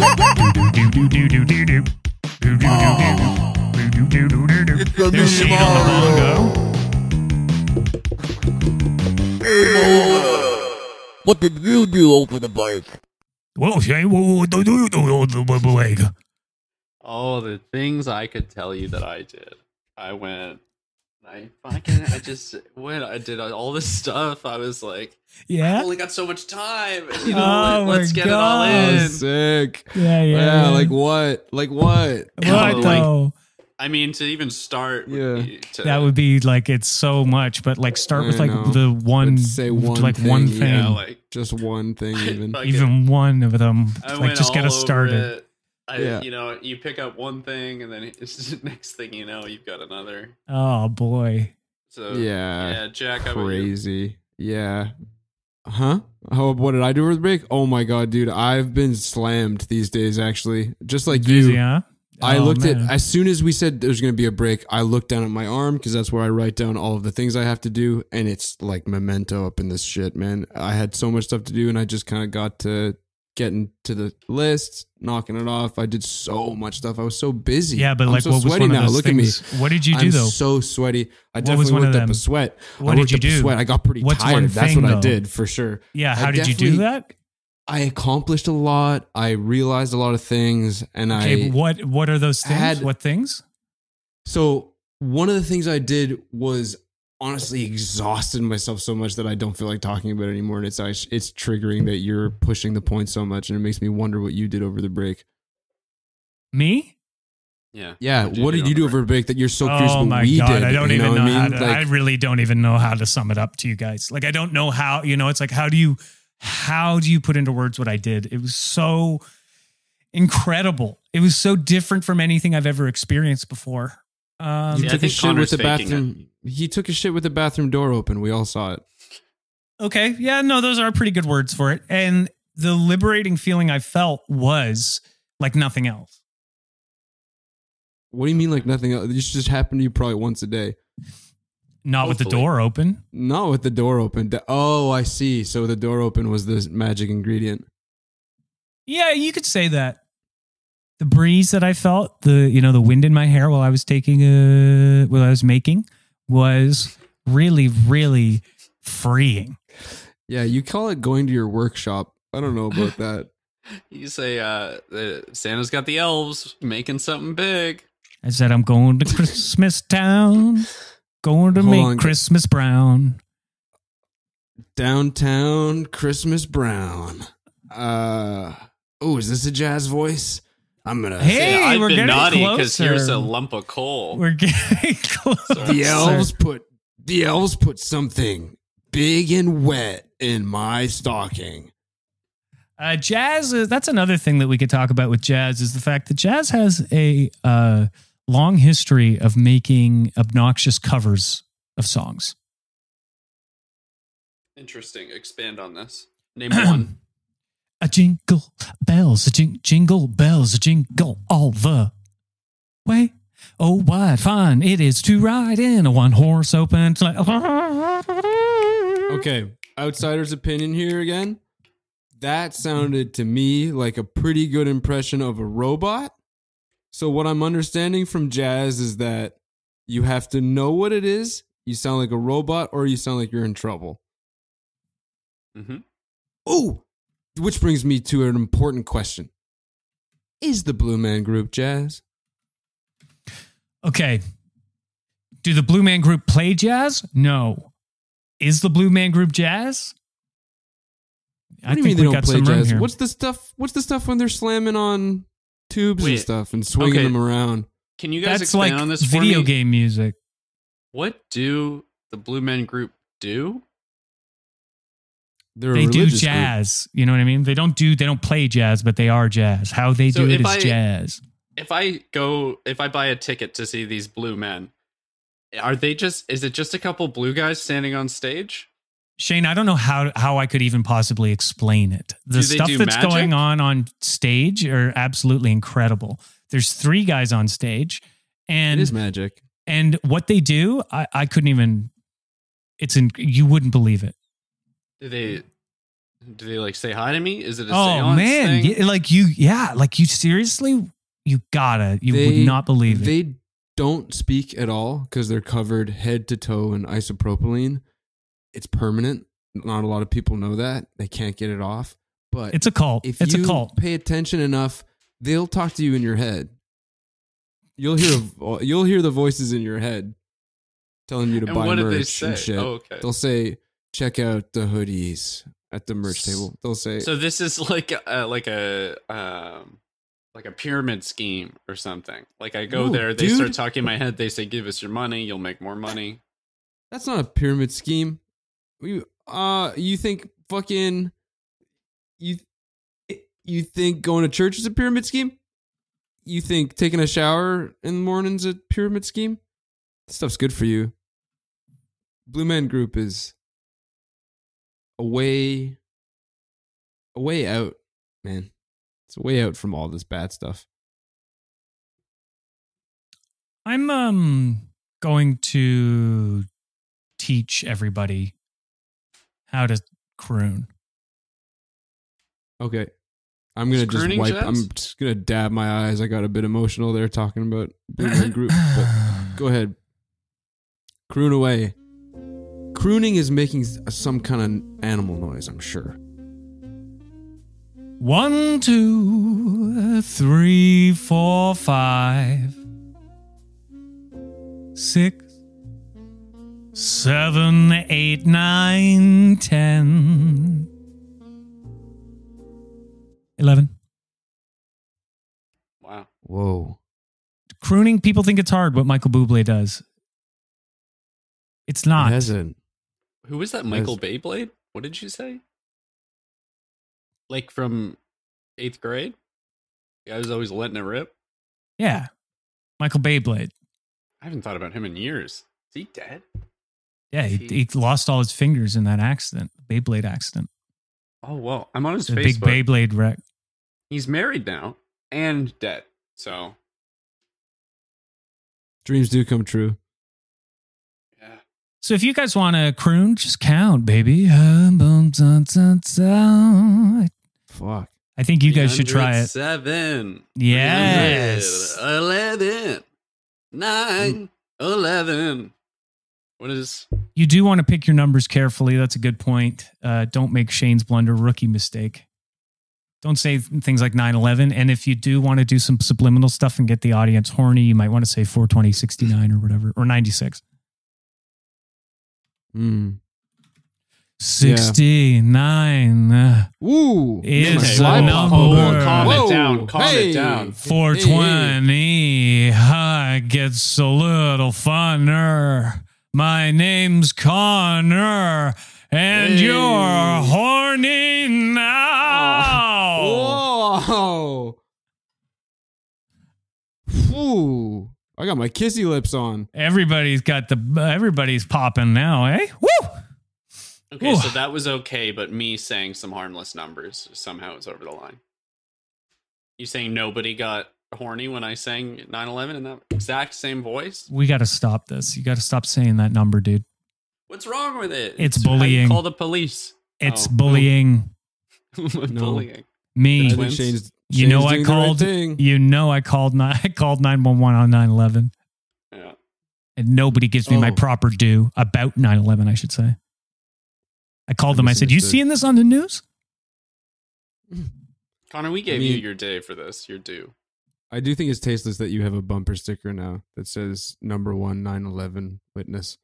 There's Shane on the bongo. What did you do over the break? Whoa, Shane, what do you do over the break? Oh, the things I could tell you that I did. I did all this stuff. I was like, I only got so much time. You know, let's get it all in. Sick. Yeah. Like what? What though? I mean, to even start, that would be like it's so much, but like start with like the one, say one, like thing, one thing, like just one thing, even one of them. Like just get us started. You know, you pick up one thing, and then it's the next thing you know, you've got another. Oh boy! So yeah, Jack, crazy. Yeah. Huh? What did I do over the break? Oh my god, dude! I've been slammed these days. Actually, just like busy, you. Huh? I looked at, as soon as we said there's going to be a break, I looked down at my arm because that's where I write down all of the things I have to do. And it's like memento up in this shit, man. I had so much stuff to do and I just kind of got to getting to the list, knocking it off. I did so much stuff. I was so busy. Yeah, but I'm like, so what was sweaty one now. of those Look things? at me. What did you do though? I'm so sweaty. I definitely worked up a sweat. What did you do? Sweat. I got pretty tired. That's what I did for sure. Yeah. How did you do that? I accomplished a lot. I realized a lot of things, and what are those things? What things? So one of the things I did was honestly exhausted myself so much that I don't feel like talking about it anymore. And it's triggering that you're pushing the point so much, and it makes me wonder what you did over the break. Me? Yeah. What did you do over the break that you're so curious what we did? I don't even know how to. I really don't even know how to sum it up to you guys. Like I don't know how. You know, it's like how do you put into words what I did? It was so incredible. It was so different from anything I've ever experienced before. You took a shit with the bathroom. He took a shit with the bathroom door open. We all saw it. Okay. Yeah, no, those are pretty good words for it. And the liberating feeling I felt was like nothing else. What do you mean like nothing else? This just happened to you probably once a day. Not with the door open. Not with the door open. Oh, I see. So the door open was the magic ingredient. Yeah, you could say that. The breeze that I felt, the wind in my hair while I was making was really, really freeing. Yeah, you call it going to your workshop. I don't know about that. You say Santa's got the elves making something big. I said I'm going to Christmas Town. Going to make Christmas brown. Downtown Christmas Brown. Is this a jazz voice? I'm gonna. Hey, I've we're been getting naughty because closer. here's a lump of coal. We're getting closer. The elves put something big and wet in my stocking. Jazz, that's another thing that we could talk about with jazz is the fact that jazz has a long history of making obnoxious covers of songs. Interesting. Expand on this. Name one. A jingle bells, jingle bells, a jingle all the way. Oh, what fun it is to ride in a one-horse open sleigh. Okay, outsider's opinion here again. That sounded to me like a pretty good impression of a robot. So what I'm understanding from jazz is that you have to know what it is. You sound like a robot or you sound like you're in trouble. Mm-hmm. Oh, which brings me to an important question. Is the Blue Man Group jazz? Okay. Do the Blue Man Group play jazz? No. Is the Blue Man Group jazz? What do you mean they don't play jazz? What's the stuff when they're slamming on tubes and stuff and swinging them around? Can you guys That's expand like on this for video me? game music. What do the Blue Man Group do? They do jazz. Group. You know what I mean? They don't play jazz, but they are jazz. How they do it is jazz. If I buy a ticket to see these blue men, is it just a couple blue guys standing on stage? Shane, I don't know how I could even possibly explain it. The stuff that's going on stage are absolutely incredible. There's 3 guys on stage, and it is magic. And what they do, I couldn't even. You wouldn't believe it. Do they like say hi to me? Is it a seance man thing? Like you seriously, you would not believe it. They don't speak at all because they're covered head to toe in isopropylene. It's permanent. Not a lot of people know that. They can't get it off. But it's a cult. If you pay attention enough, they'll talk to you in your head. You'll hear the voices in your head telling you to buy merch and shit. Oh, okay. They'll say, check out the hoodies at the merch table. They'll say, so this is like a pyramid scheme or something. Like I go there, they start talking in my head. They say, give us your money. You'll make more money. That's not a pyramid scheme. You think fucking you think going to church is a pyramid scheme? You think taking a shower in the morning's a pyramid scheme? This stuff's good for you. Blue Man Group is a way out, man. It's a way out from all this bad stuff. I'm going to teach everybody how to croon. Okay. I'm going to just wipe. I'm just going to dab my eyes. I got a bit emotional there talking about Blue Man Group. But go ahead. Croon away. Crooning is making some kind of animal noise, I'm sure. 1, 2, 3, 4, 5, 6, 7, 8, 9, 10, 11. Wow. Whoa. Crooning, people think it's hard what Michael Bublé does. It's not. It hasn't. Who is that? Michael Beyblade? What did you say? Like from 8th grade? The guy was always letting it rip? Yeah. Michael Beyblade. I haven't thought about him in years. Is he dead? Yeah, he lost all his fingers in that accident, Beyblade accident. Oh, well, I'm on his Facebook. Facebook. Big Beyblade wreck. He's married now and dead. So. Dreams do come true. Yeah. So if you guys want to croon, just count, baby. Fuck. I think you guys should try it. 7. Yes. 11. 9. 11. What is... You do want to pick your numbers carefully. That's a good point. Don't make Shane's blunder rookie mistake. Don't say things like 9/11. And if you do want to do some subliminal stuff and get the audience horny, you might want to say 42069 or whatever, or 96. 69 Ooh. is Okay, the number. calm Whoa. it down. Calm Hey. it down. 420 gets a little funner. My name's Connor, and Hey. you're horny now. Whoa. Ooh. I got my kissy lips on. Everybody's popping now, eh? Woo! Okay, Ooh. so that was okay, but me saying some harmless numbers somehow is over the line. You saying nobody got horny when I sang 9/11 in that exact same voice? We got to stop this. You got to stop saying that number, dude. What's wrong with it? It's How do you bullying. call the police. It's bullying Bullying. me. I think Twins. Shane's You know, doing I the right called. thing. You know, I called 911 on 9/11, Yeah. and nobody gives me my Oh. proper due about 9/11. I should say. I called them. I said, "You misunderstood. seeing this on the news?" Connor, we gave you your day for this. You're due. I do think it's tasteless that you have a bumper sticker now that says number 1 9/11 witness.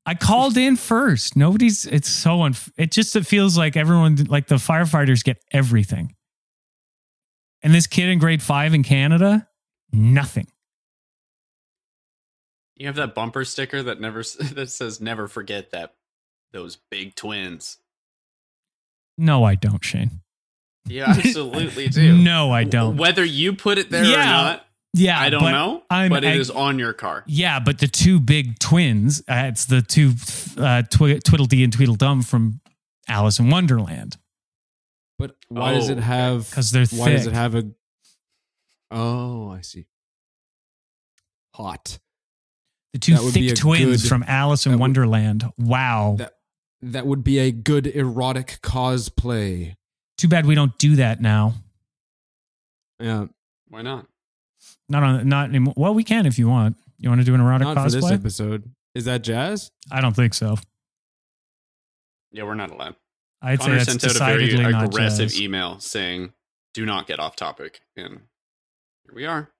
I called in first. Nobody's. It's so it feels like everyone, like the firefighters, get everything. And this kid in grade 5 in Canada, nothing. You have that bumper sticker that that says "Never forget those big twins." No, I don't, Shane. You absolutely do. No, I don't. Whether you put it there or Yeah. not, Yeah, I don't but know. I'm- But it I- is on your car. Yeah, but the two big twins, it's the two Tweedledee and Tweedledum from Alice in Wonderland. But why does it have? Because they're Why does thick. it have a? Oh, I see. Hot. The two That would be thick a twins good- from Alice in that would- Wonderland. Wow. That would be a good erotic cosplay. Too bad we don't do that now. Yeah, Why not? Not anymore. Well, we can if you want. You want to do an erotic not for this cosplay? episode. Is that jazz? I don't think so. Yeah, we're not allowed. I'd Connor say that's sent out a very decidedly not aggressive jazz. email saying, "Do not get off topic." And here we are.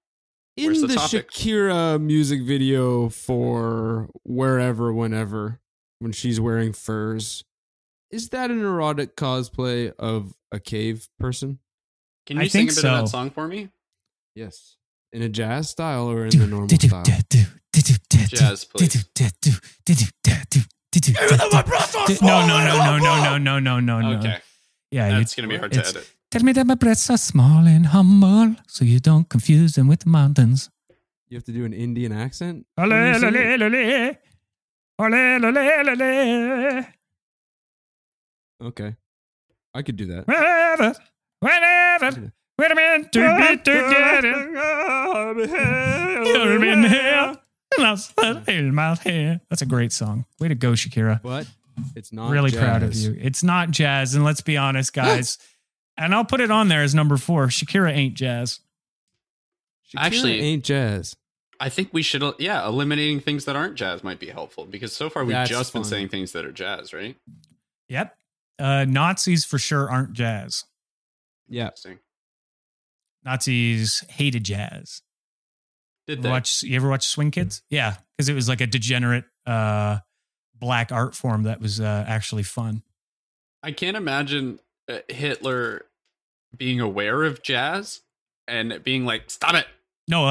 In Where's the, the topic? Shakira music video for Wherever, Whenever, when she's wearing furs, is that an erotic cosplay of a cave person? Can I you sing a think bit of so. that song for me? Yes. In a jazz style or in the normal style? Jazz, please. No. Okay, Yeah, that's gonna be hard to edit. tell me that my breasts are small and humble, so you don't confuse them with the mountains. You have to do an Indian accent? Ole, when you sing ole, it? ole, ole, ole, ole, ole. Okay. I could do that. Whenever we're meant to be together. You've been here, lost in my hair. That's a great song. Way to go, Shakira. But it's not Really jazz. proud of you. It's not jazz, and let's be honest, guys. And I'll put it on there as number 4. Shakira ain't jazz. Shakira Actually- ain't jazz. I think we should, eliminating things that aren't jazz might be helpful because so far we've That's just been fun. saying things that are jazz, right? Yep. Nazis for sure aren't jazz. Yeah. Interesting. Nazis hated jazz. Did they? You ever watch Swing Kids? Yeah, because it was like a degenerate black art form that was actually fun. I can't imagine Hitler being aware of jazz and being like, "Stop it." No,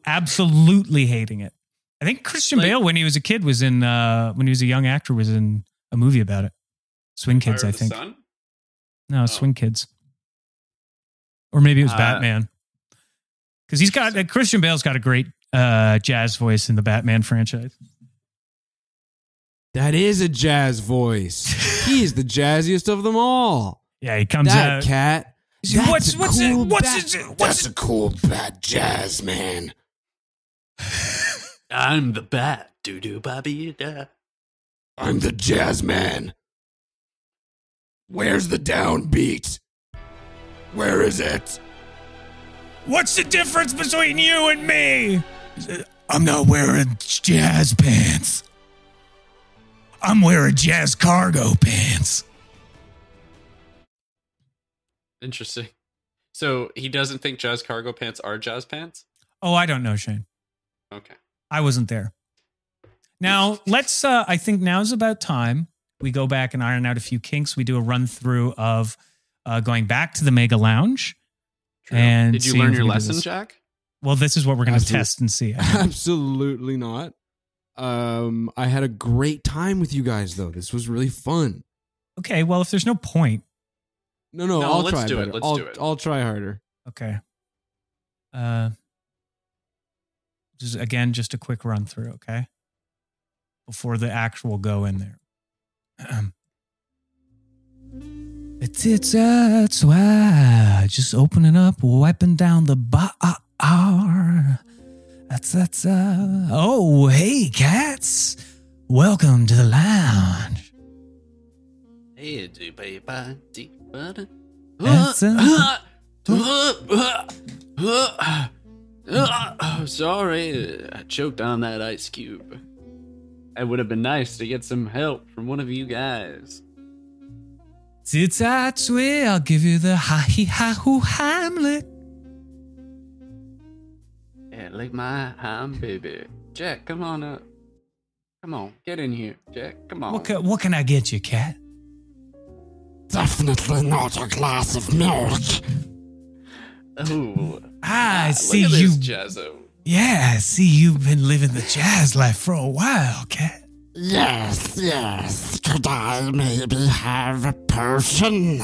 absolutely hating it. I think Christian Like- Bale, when he was a kid, was in when he was a young actor, was in a movie about it. Swing Kids, Fire I of the think. Sun? No, Swing Kids. Or maybe it was Uh, Batman. Because he's got Christian Bale's got a great jazz voice in the Batman franchise. That is a jazz voice. He's the jazziest of them all. Yeah, he comes That out. cat. What's That's a cool bad jazz, man. I'm the bat. Doo doo baby da. I'm the jazz man. Where's the downbeat? Where is it? What's the difference between you and me? I'm not wearing jazz pants. I'm wearing jazz cargo pants. Interesting. So he doesn't think jazz cargo pants are jazz pants? Oh, I don't know, Shane. Okay. I wasn't there. Now, let's I think now's about time We go back and iron out a few kinks. We do a run through of going back to the Mega Lounge. True. And did you seeing learn if your we can do lesson, this. Jack? Well, this is what we're going to test and see. Absolutely not. I had a great time with you guys, though. This was really fun. Okay, well, if there's no point. No, No, I'll let's try do it. better. Let's do it. I'll try harder. Okay. Just a quick run through, okay? Before the actual go in there. It's swaaa, just opening up, wiping down the bar. That's oh, hey, cats. Welcome to the lounge. Hey, do baby, deep butter. Sorry, I choked on that ice cube. It would have been nice to get some help from one of you guys. It's that way, I'll give you the ha-hee-ha-hoo Hamlet. Yeah, lick my ham, baby. Jack, come on up. Come on, get in here, Jack. Come on. What can I get you, cat? Definitely not a glass of milk. Oh, I see look at you. this Jazzo. Yeah, I see you've been living the jazz life for a while, cat. Yes. Could I maybe have a potion?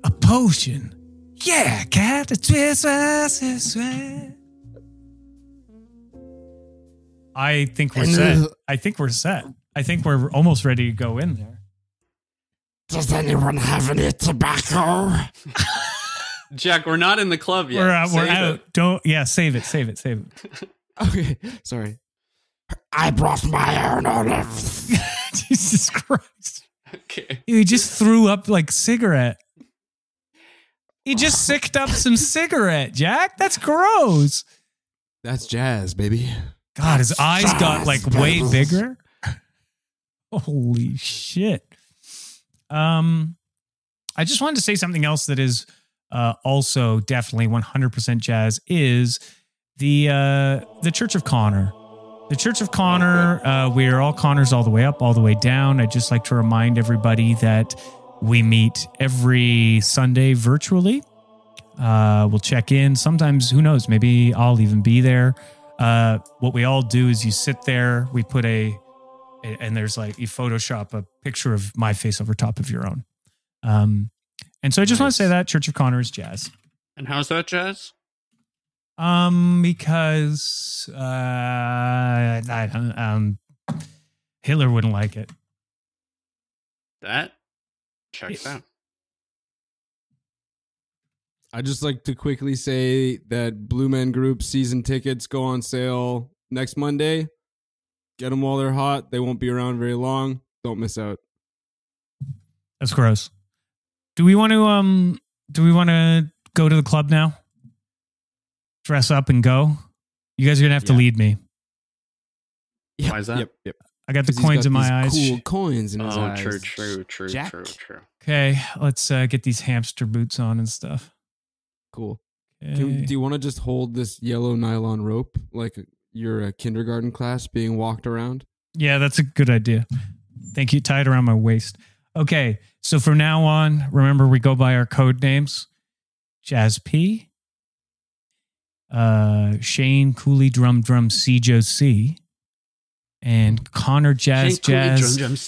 A potion? Yeah, cat. I think we're set. I think we're set. I think we're almost ready to go in there. Does anyone have any tobacco? Jack, we're not in the club yet. We're out. Save Don't. Yeah, save it. Okay, sorry. I brought my own olives. Jesus Christ. Okay. He just threw up like cigarette. He just sicked up some cigarette, Jack. That's gross. That's jazz, baby. God, his eyes got like way Jazz. bigger. Holy shit. I just wanted to say something else that is also definitely 100% jazz is the Church of Connor. The Church of Connor, we are all Connors all the way up, all the way down. I'd just like to remind everybody that we meet every Sunday virtually. We'll check in. Sometimes, who knows, maybe I'll even be there. What we all do is you sit there, we put and there's like, you Photoshop a picture of my face over top of your own. And so I just want to say that Church of Connor is jazz. And how's that, Jazz? Because Hitler wouldn't like it. That? Check that. I'd just like to quickly say that Blue Men Group season tickets go on sale next Monday. Get them while they're hot. They won't be around very long. Don't miss out. That's gross. Do we want to go to the club now? Dress up and go? You guys are going to have to lead me. Yep, Why is that? Yep. I got the 'Cause he's coins got in my these eyes. Cool coins in his Oh, eyes. true. Jack. Okay, let's get these hamster boots on and stuff. Cool. Okay. Do you want to just hold this yellow nylon rope like you're a kindergarten class being walked around? Yeah, that's a good idea. Thank you. Tie it around my waist. Okay, so from now on, remember we go by our code names. Jazz P, Shane Cooley Drum Cjo C, and Connor Jazz Zajambi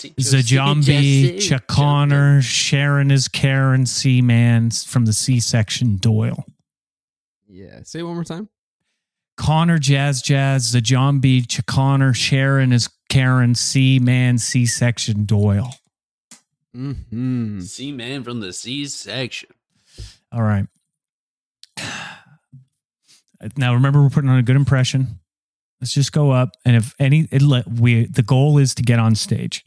Chaconnor Sharon is Karen C Man from the C section Doyle. Yeah. Say it one more time. Connor Jazz Zajambi Chaconnor Sharon is Karen C Man C section Doyle. Mm-hmm. C-Man from the C section. All right. Now remember, we're putting on a good impression. Let's just go up, and if any, the goal is to get on stage.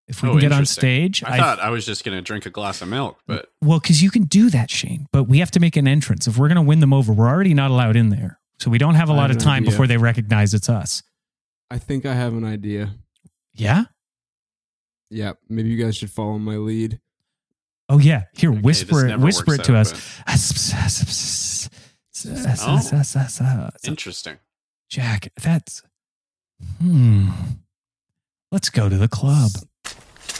If we can get on stage, I thought I was just going to drink a glass of milk, but because you can do that, Shane. But we have to make an entrance. If we're going to win them over, we're already not allowed in there, so we don't have a lot of time before they recognize it's us. I think I have an idea. Yeah. Yeah. Maybe you guys should follow my lead. Oh yeah. Here, Okay, whisper it to us. Interesting. Jack, that's Let's go to the club.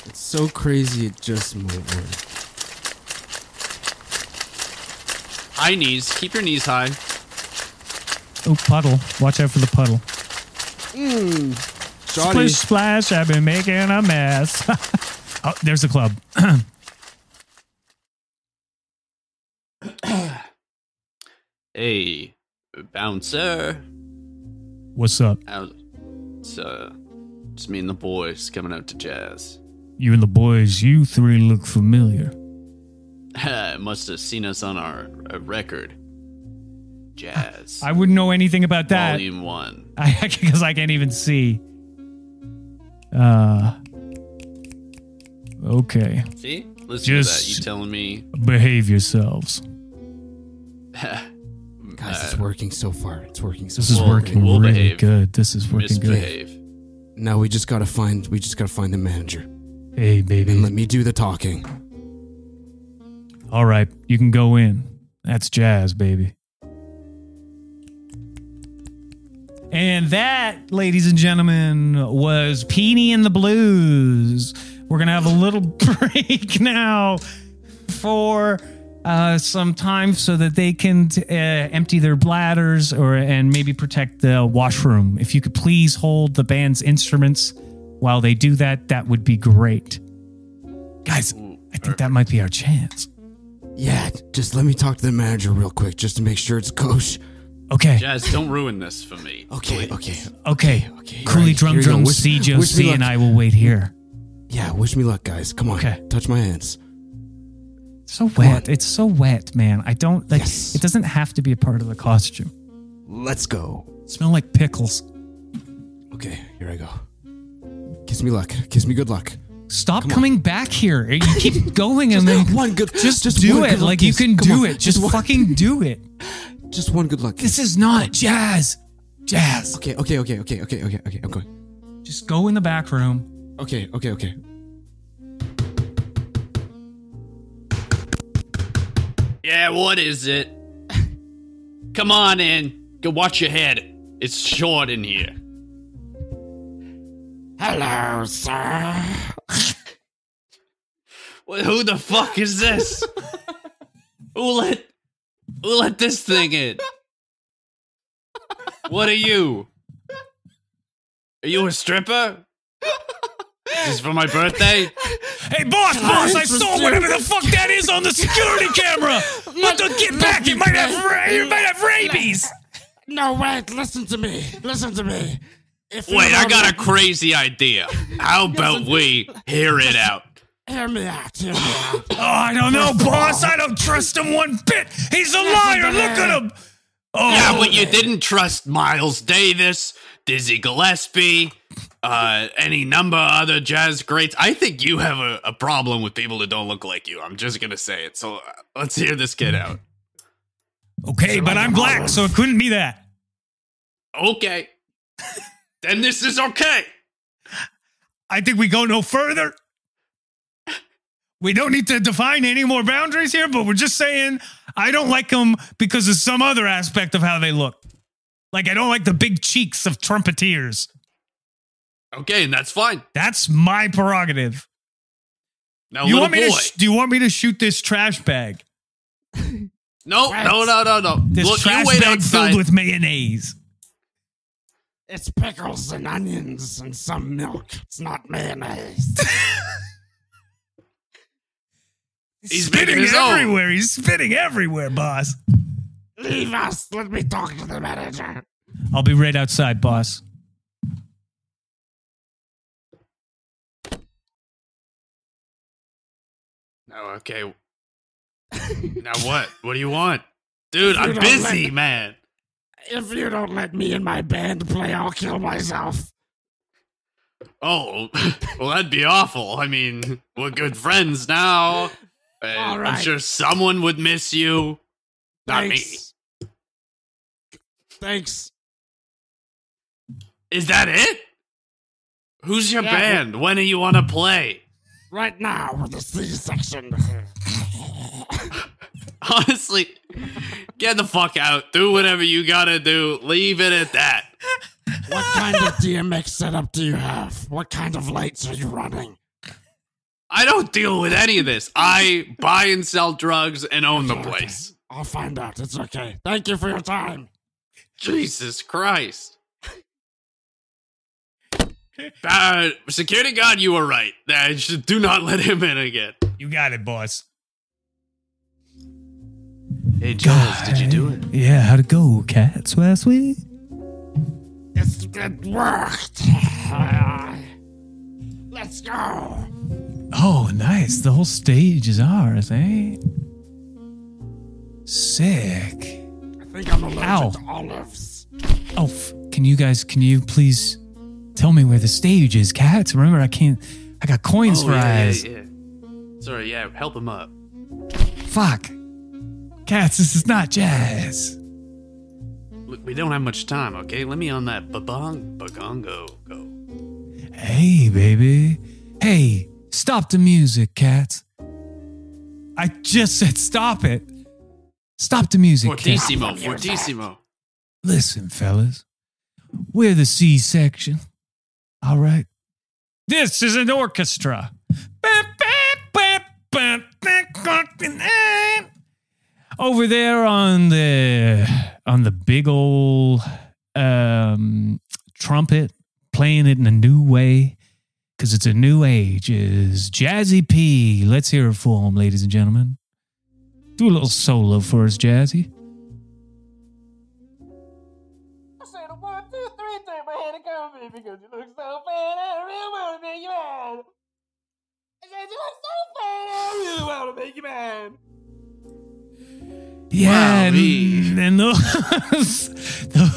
It's so crazy it just might work. High knees. Keep your knees high. Oh, puddle. Watch out for the puddle. Shoddy. Splish splash, I've been making a mess. Oh, there's the club. Hey, bouncer. What's up? It's me and the boys coming out to jazz. You and the boys, you three look familiar. Must have seen us on our record. Jazz. I wouldn't know anything about that. Volume 1. Because I can't even see. Okay. See? Listen to that. You telling me? Behave yourselves. Guys, it's working so far. It's working so far. This is working we'll really behave. good. This is working Misbehave. good. Now we just gotta find the manager. Hey, baby. And let me do the talking. All right, you can go in. That's jazz, baby. And that, ladies and gentlemen, was Peony and the Blues. We're going to have a little break now for some time so that they can empty their bladders and maybe protect the washroom. If you could please hold the band's instruments while they do that, that would be great. Guys, I think that might be our chance. Yeah, just let me talk to the manager real quick just to make sure it's kosher. Okay. Jazz, don't ruin this for me. Okay. Cooley Right, drum here you go. drum Wish me C luck. and I will wait here. Yeah, wish me luck, guys. Come on. Okay. Touch my hands. So wet. It's so wet, man. I don't like Yes. it doesn't have to be a part of the costume. Let's go. Smell like pickles. Okay, here I go. Kiss me luck. Kiss me good luck. Stop coming back here. You keep going and then one good just just do one it. good luck Like you kiss. can Come do on. it. Just one- fucking do it. Just one good luck. This is not jazz. Jazz. Okay. I'm going. Just go in the back room. Okay. Yeah, what is it? Come on in. Go watch your head. It's short in here. Hello, sir. Well, who the fuck is this? Who let this thing in? What are you? Are you a stripper? Is this for my birthday? Hey, boss! I saw whatever the fuck that is on the security camera. What the? Get back! It might have rabies. No, wait, listen to me. If you Wait, I don't got a let- crazy idea. How about we hear it out? Hear me out. Oh, I don't know, boss. I don't trust him one bit. He's a liar. Look at him. Oh, Yeah, but you didn't trust Miles Davis, Dizzy Gillespie, any number of other jazz greats. I think you have a problem with people that don't look like you. I'm just gonna say it. So let's hear this kid out. okay, but I'm black, so it couldn't be that. Okay. Then this is okay. I think we go no further. We don't need to define any more boundaries here, but we're just saying I don't like them because of some other aspect of how they look. Like, I don't like the big cheeks of trumpeteers. Okay, and that's fine. That's my prerogative. Now, Do you little boy. want me to shoot this trash bag? No. This Look, you trash wait bag outside. filled with mayonnaise. It's pickles and onions and some milk. It's not mayonnaise. He's spitting making his own. everywhere. He's spitting everywhere, boss. Leave us. Let me talk to the manager. I'll be right outside, boss. No, okay. Now what? What do you want? Dude, I'm don't busy, let- man. If you don't let me and my band play, I'll kill myself. Oh, well, that'd be awful. I mean, we're good friends now. All I'm right. sure someone would miss you. Not me. Thanks. Is that it? Who's your Yeah, band? When do you want to play? Right now with the C-section. Honestly, get the fuck out. Do whatever you gotta do. Leave it at that. What kind of DMX setup do you have? What kind of lights are you running? I don't deal with any of this. I buy and sell drugs and own the place. Okay. I'll find out. It's okay. Thank you for your time. Jesus Christ. Security guard, you were right. Do not let him in again. You got it, boss. Hey, Charles, did you do it? Yeah, how'd it go, Katz last week? It worked. Let's go. Oh, nice. The whole stage is ours, eh? Sick. I think I'm allergic to olives. Oh, can you please tell me where the stage is, Katz? Remember, I got coins for eyes. Yeah. Sorry, help him up. Fuck. Katz, this is not jazz. Look, we don't have much time, okay? Let me on that bagongo go. Hey, baby. Hey, stop the music, Katz. I just said stop it. Stop the music, Katz. Fortissimo. Listen, fellas. We're the C section. All right? This is an orchestra. Over there on the big old trumpet, playing it in a new way, because it's a new age, is Jazzy P. Let's hear it for him, ladies and gentlemen. Do a little solo for us, Jazzy. I said 1, 2, 3, turn my head and come in because you look so fat. I really want to make you mad. I said you look so fat. I really want to make you mad. Yeah, wow, and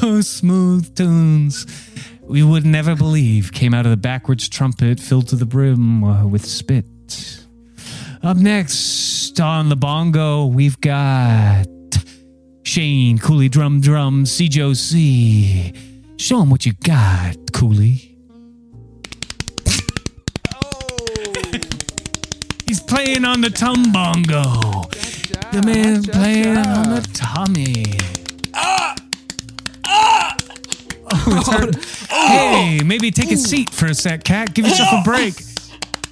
those smooth tunes we would never believe came out of the backwards trumpet filled to the brim with spit. Up next on the bongo, we've got Shane Cooley, drum, C-J-O-C. Show him what you got, Cooley. Oh. He's playing on the tumbongo. The man playing on the tummy. Oh, it's hurt. Hey, maybe take a seat for a sec, Cat. Give yourself a break.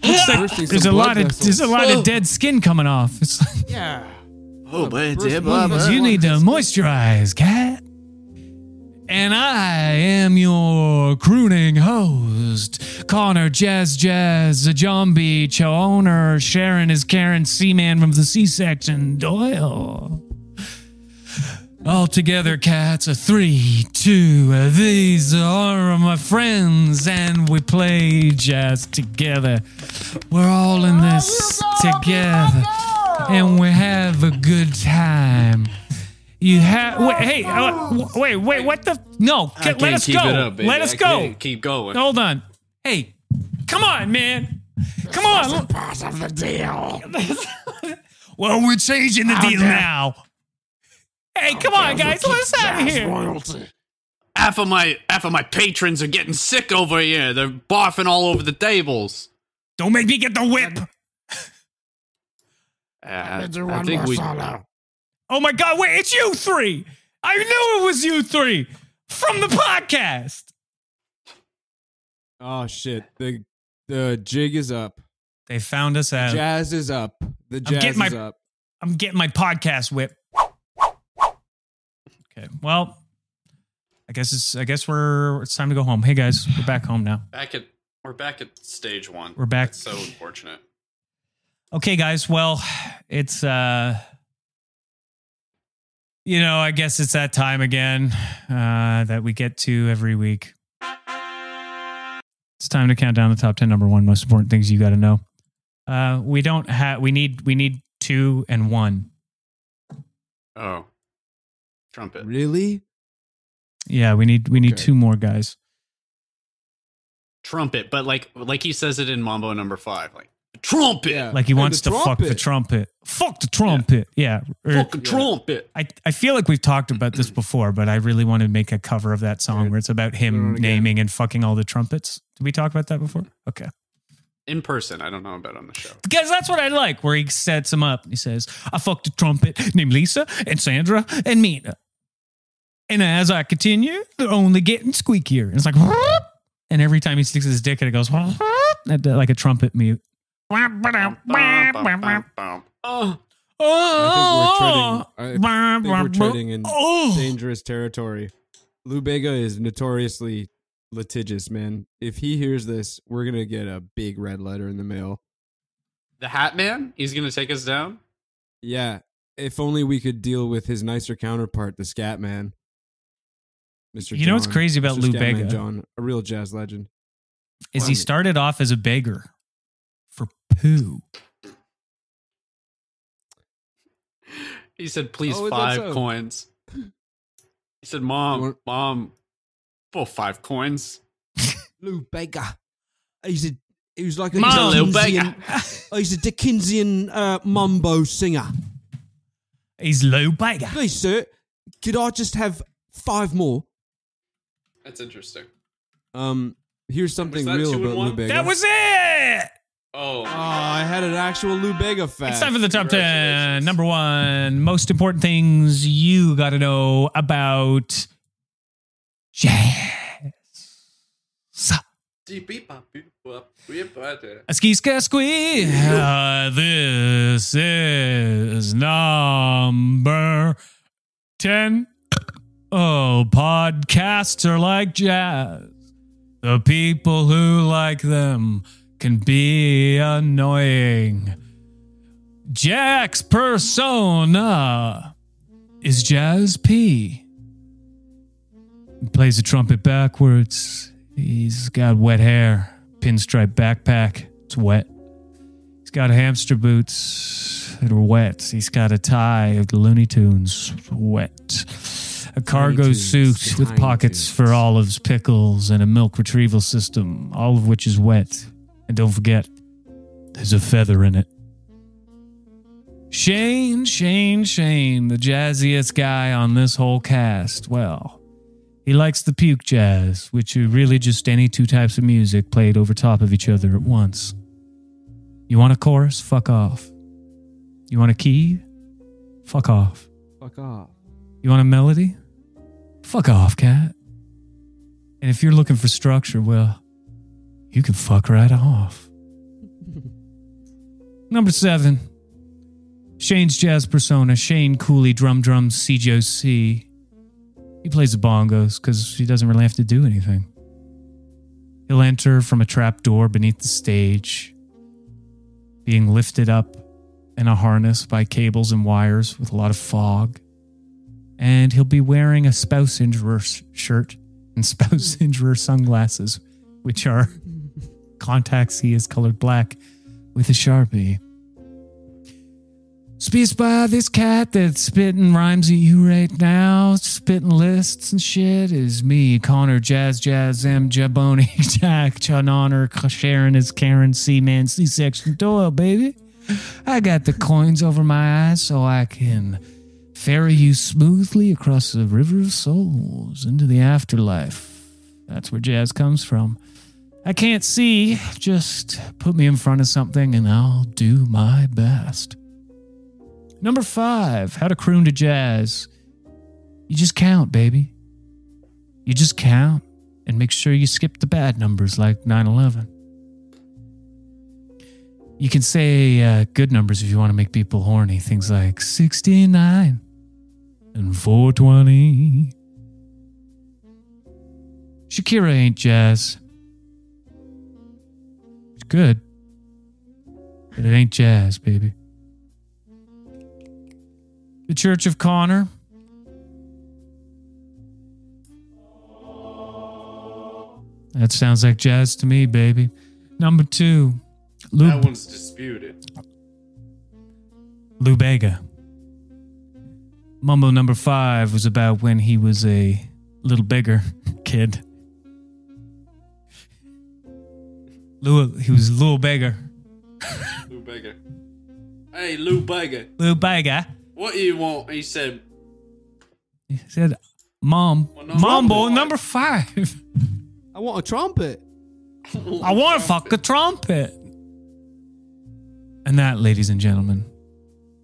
Looks like there's a lot of dead skin coming off. It's like, Yeah. Oh, man, you need to moisturize, Cat. And I am your crooning host, Connor Jazz, the zombie owner, Sharon is Karen Seaman from the C-section, Doyle. All together, Cats, a 3, 2, these are my friends, and we play jazz together. We're all in this together, and we have a good time. You have wait, what the no? Let us go. Up, let us go. Keep going. Hold on. Hey, come on, man. Come on. Part of the deal. Well, we're changing the deal now. Hey, come on, guys. Let us out of here. Royalty. Half of my patrons are getting sick over here. They're barfing all over the tables. Don't make me get the whip. I think we. Solo. Oh my God! Wait, it's you three. I knew it was you three from the podcast. Oh shit! The jig is up. They found us out. Jazz is up. The jazz is up. I'm getting my podcast whip. Okay. Well, I guess it's time to go home. Hey guys, we're back home now. We're back at stage 1. We're back. That's so unfortunate. Okay, guys. Well, it's I guess it's that time again that we get to every week. It's time to count down the top 10 number 1 most important things you got to know. We need 2 and 1. Oh. Trumpet. Really? Yeah, we need 2 more guys. Trumpet, but like he says it in Mambo number 5, like trumpet. Yeah. Like he wants to fuck the trumpet. Fuck the trumpet. Yeah. Fuck the trumpet. I feel like we've talked about this before, but I really want to make a cover of that song where it's about him naming and fucking all the trumpets. Did we talk about that before? Okay. In person, I don't know about on the show. Because that's what I like, where he sets him up. He says, I fucked a trumpet named Lisa and Sandra and Mina. And as I continue, they're only getting squeakier. And it's like, and every time he sticks his dick in, it goes like a trumpet mute. I think we're treading in dangerous territory. Lou Bega is notoriously litigious, man. If he hears this, we're going to get a big red letter in the mail. The Hat Man? He's going to take us down? Yeah. If only we could deal with his nicer counterpart, the Scat Man. Mr. You know what's crazy about Lou Bega? John, a real jazz legend. Is he started off as a beggar for poo. He said, please, 5 coins. He said, Mom, for 5 coins. Lou Bega. He's like a Dickensian, he's a Dickensian mumbo singer. He's Lou Bega. Please, sir, could I just have 5 more? That's interesting. Here's something real about Lou Bega. That was it! Oh, I had an actual Lou Bega fact. It's time for the top 10. Number 1, most important things you got to know about jazz. A skee ska squee. This is number 10. Oh, podcasts are like jazz. The people who like them can be annoying. Jack's persona is Jazz P. He plays the trumpet backwards. He's got wet hair, pinstripe backpack. It's wet. He's got hamster boots that are wet. He's got a tie of the Looney Tunes, wet. A cargo suit with pockets for olives, pickles, and a milk retrieval system, all of which is wet. And don't forget, there's a feather in it. Shane, the jazziest guy on this whole cast. Well, he likes the puke jazz, which are really just any 2 types of music played over top of each other at once. You want a chorus? Fuck off. You want a key? Fuck off. Fuck off. You want a melody? Fuck off, cat. And if you're looking for structure, well, you can fuck right off. Number 7. Shane's jazz persona, Shane Cooley, drum, CJOC. He plays the bongos because he doesn't really have to do anything. He'll enter from a trap door beneath the stage, being lifted up in a harness by cables and wires with a lot of fog. And he'll be wearing a spouse injurer shirt and spouse injurer sunglasses, which are contacts he is colored black with a Sharpie. Spaced by this cat that's spitting rhymes at you right now, spitting lists and shit, is me, Connor, Jazz, M, Jaboni, Jack, Chun Honor, Sharon is Karen, C-Man, C-Section Doyle, baby. I got the coins over my eyes so I can ferry you smoothly across the river of souls into the afterlife. That's where jazz comes from. I can't see. Just put me in front of something and I'll do my best. Number 5, how to croon to jazz. You just count, baby. You just count and make sure you skip the bad numbers like 9/11. You can say good numbers if you want to make people horny. Things like 69 and 420. Shakira ain't jazz. It's good, but it ain't jazz, baby. The Church of Connor. That sounds like jazz to me, baby. Number 2. That one's disputed. Lou Bega. Mumbo number 5 was about when he was a little bigger kid. He was a little bigger. Lou Bega. Hey, Lou Bega. Lou Bega. What do you want? He said, Mambo number 5. I want a trumpet. I want to fuck a trumpet. And that, ladies and gentlemen,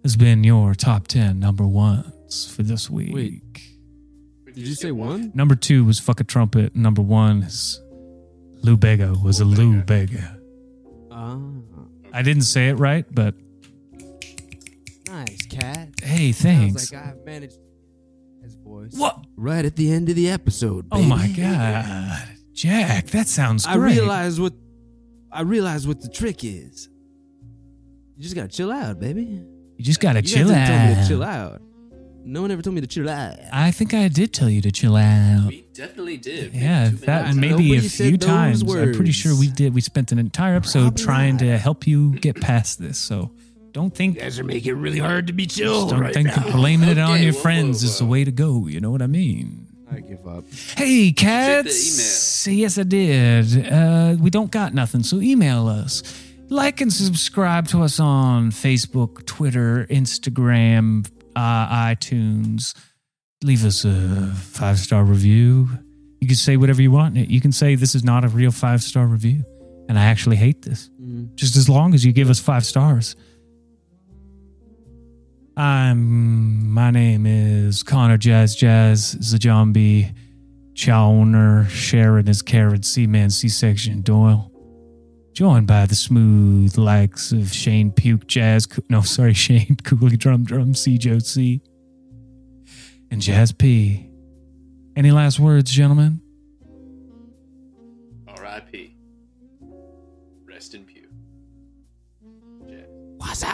has been your top 10 number 1s for this week. Did you say one? Number 2 was fuck a trumpet. Number 1 is Lou Bega was a Lou Bega. I didn't say it right, but nice, cat. Hey, thanks. Sounds like I've managed his voice. What? Right at the end of the episode, baby. Oh my god, Jack, that sounds great. I realize what the trick is. You just gotta chill out, baby. You just gotta chill out. Told me to out. chill out. No one ever told me to chill out. I think I did tell you to chill out. We definitely did. Yeah, that maybe a few times. I'm pretty sure we did. We spent an entire episode trying to help you get past this. So don't think You guys are making it really hard to be chill don't right think now. that blaming it on Okay, your whoa, friends whoa, is the whoa. way to go. You know what I mean? I give up. Hey, Check the cats. Yes, I did. We don't got nothing, so email us. Like and subscribe to us on Facebook, Twitter, Instagram, iTunes. Leave us a 5-star review. You can say whatever you want. You can say this is not a real 5-star review, and I actually hate this. Just as long as you give us 5 stars. My name is Connor Jazz Zajambi Chowner Sharon is Karen Seaman C-section Doyle. Joined by the smooth likes of Shane Puke Shane Cooley Drum C Joe C and Jazz P. Any last words, gentlemen? R.I.P. Rest in pew. Jazz. What's up?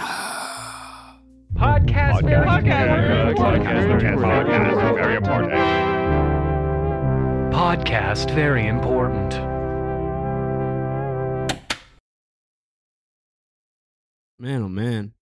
Podcast very important. Podcast very important. Man, oh man.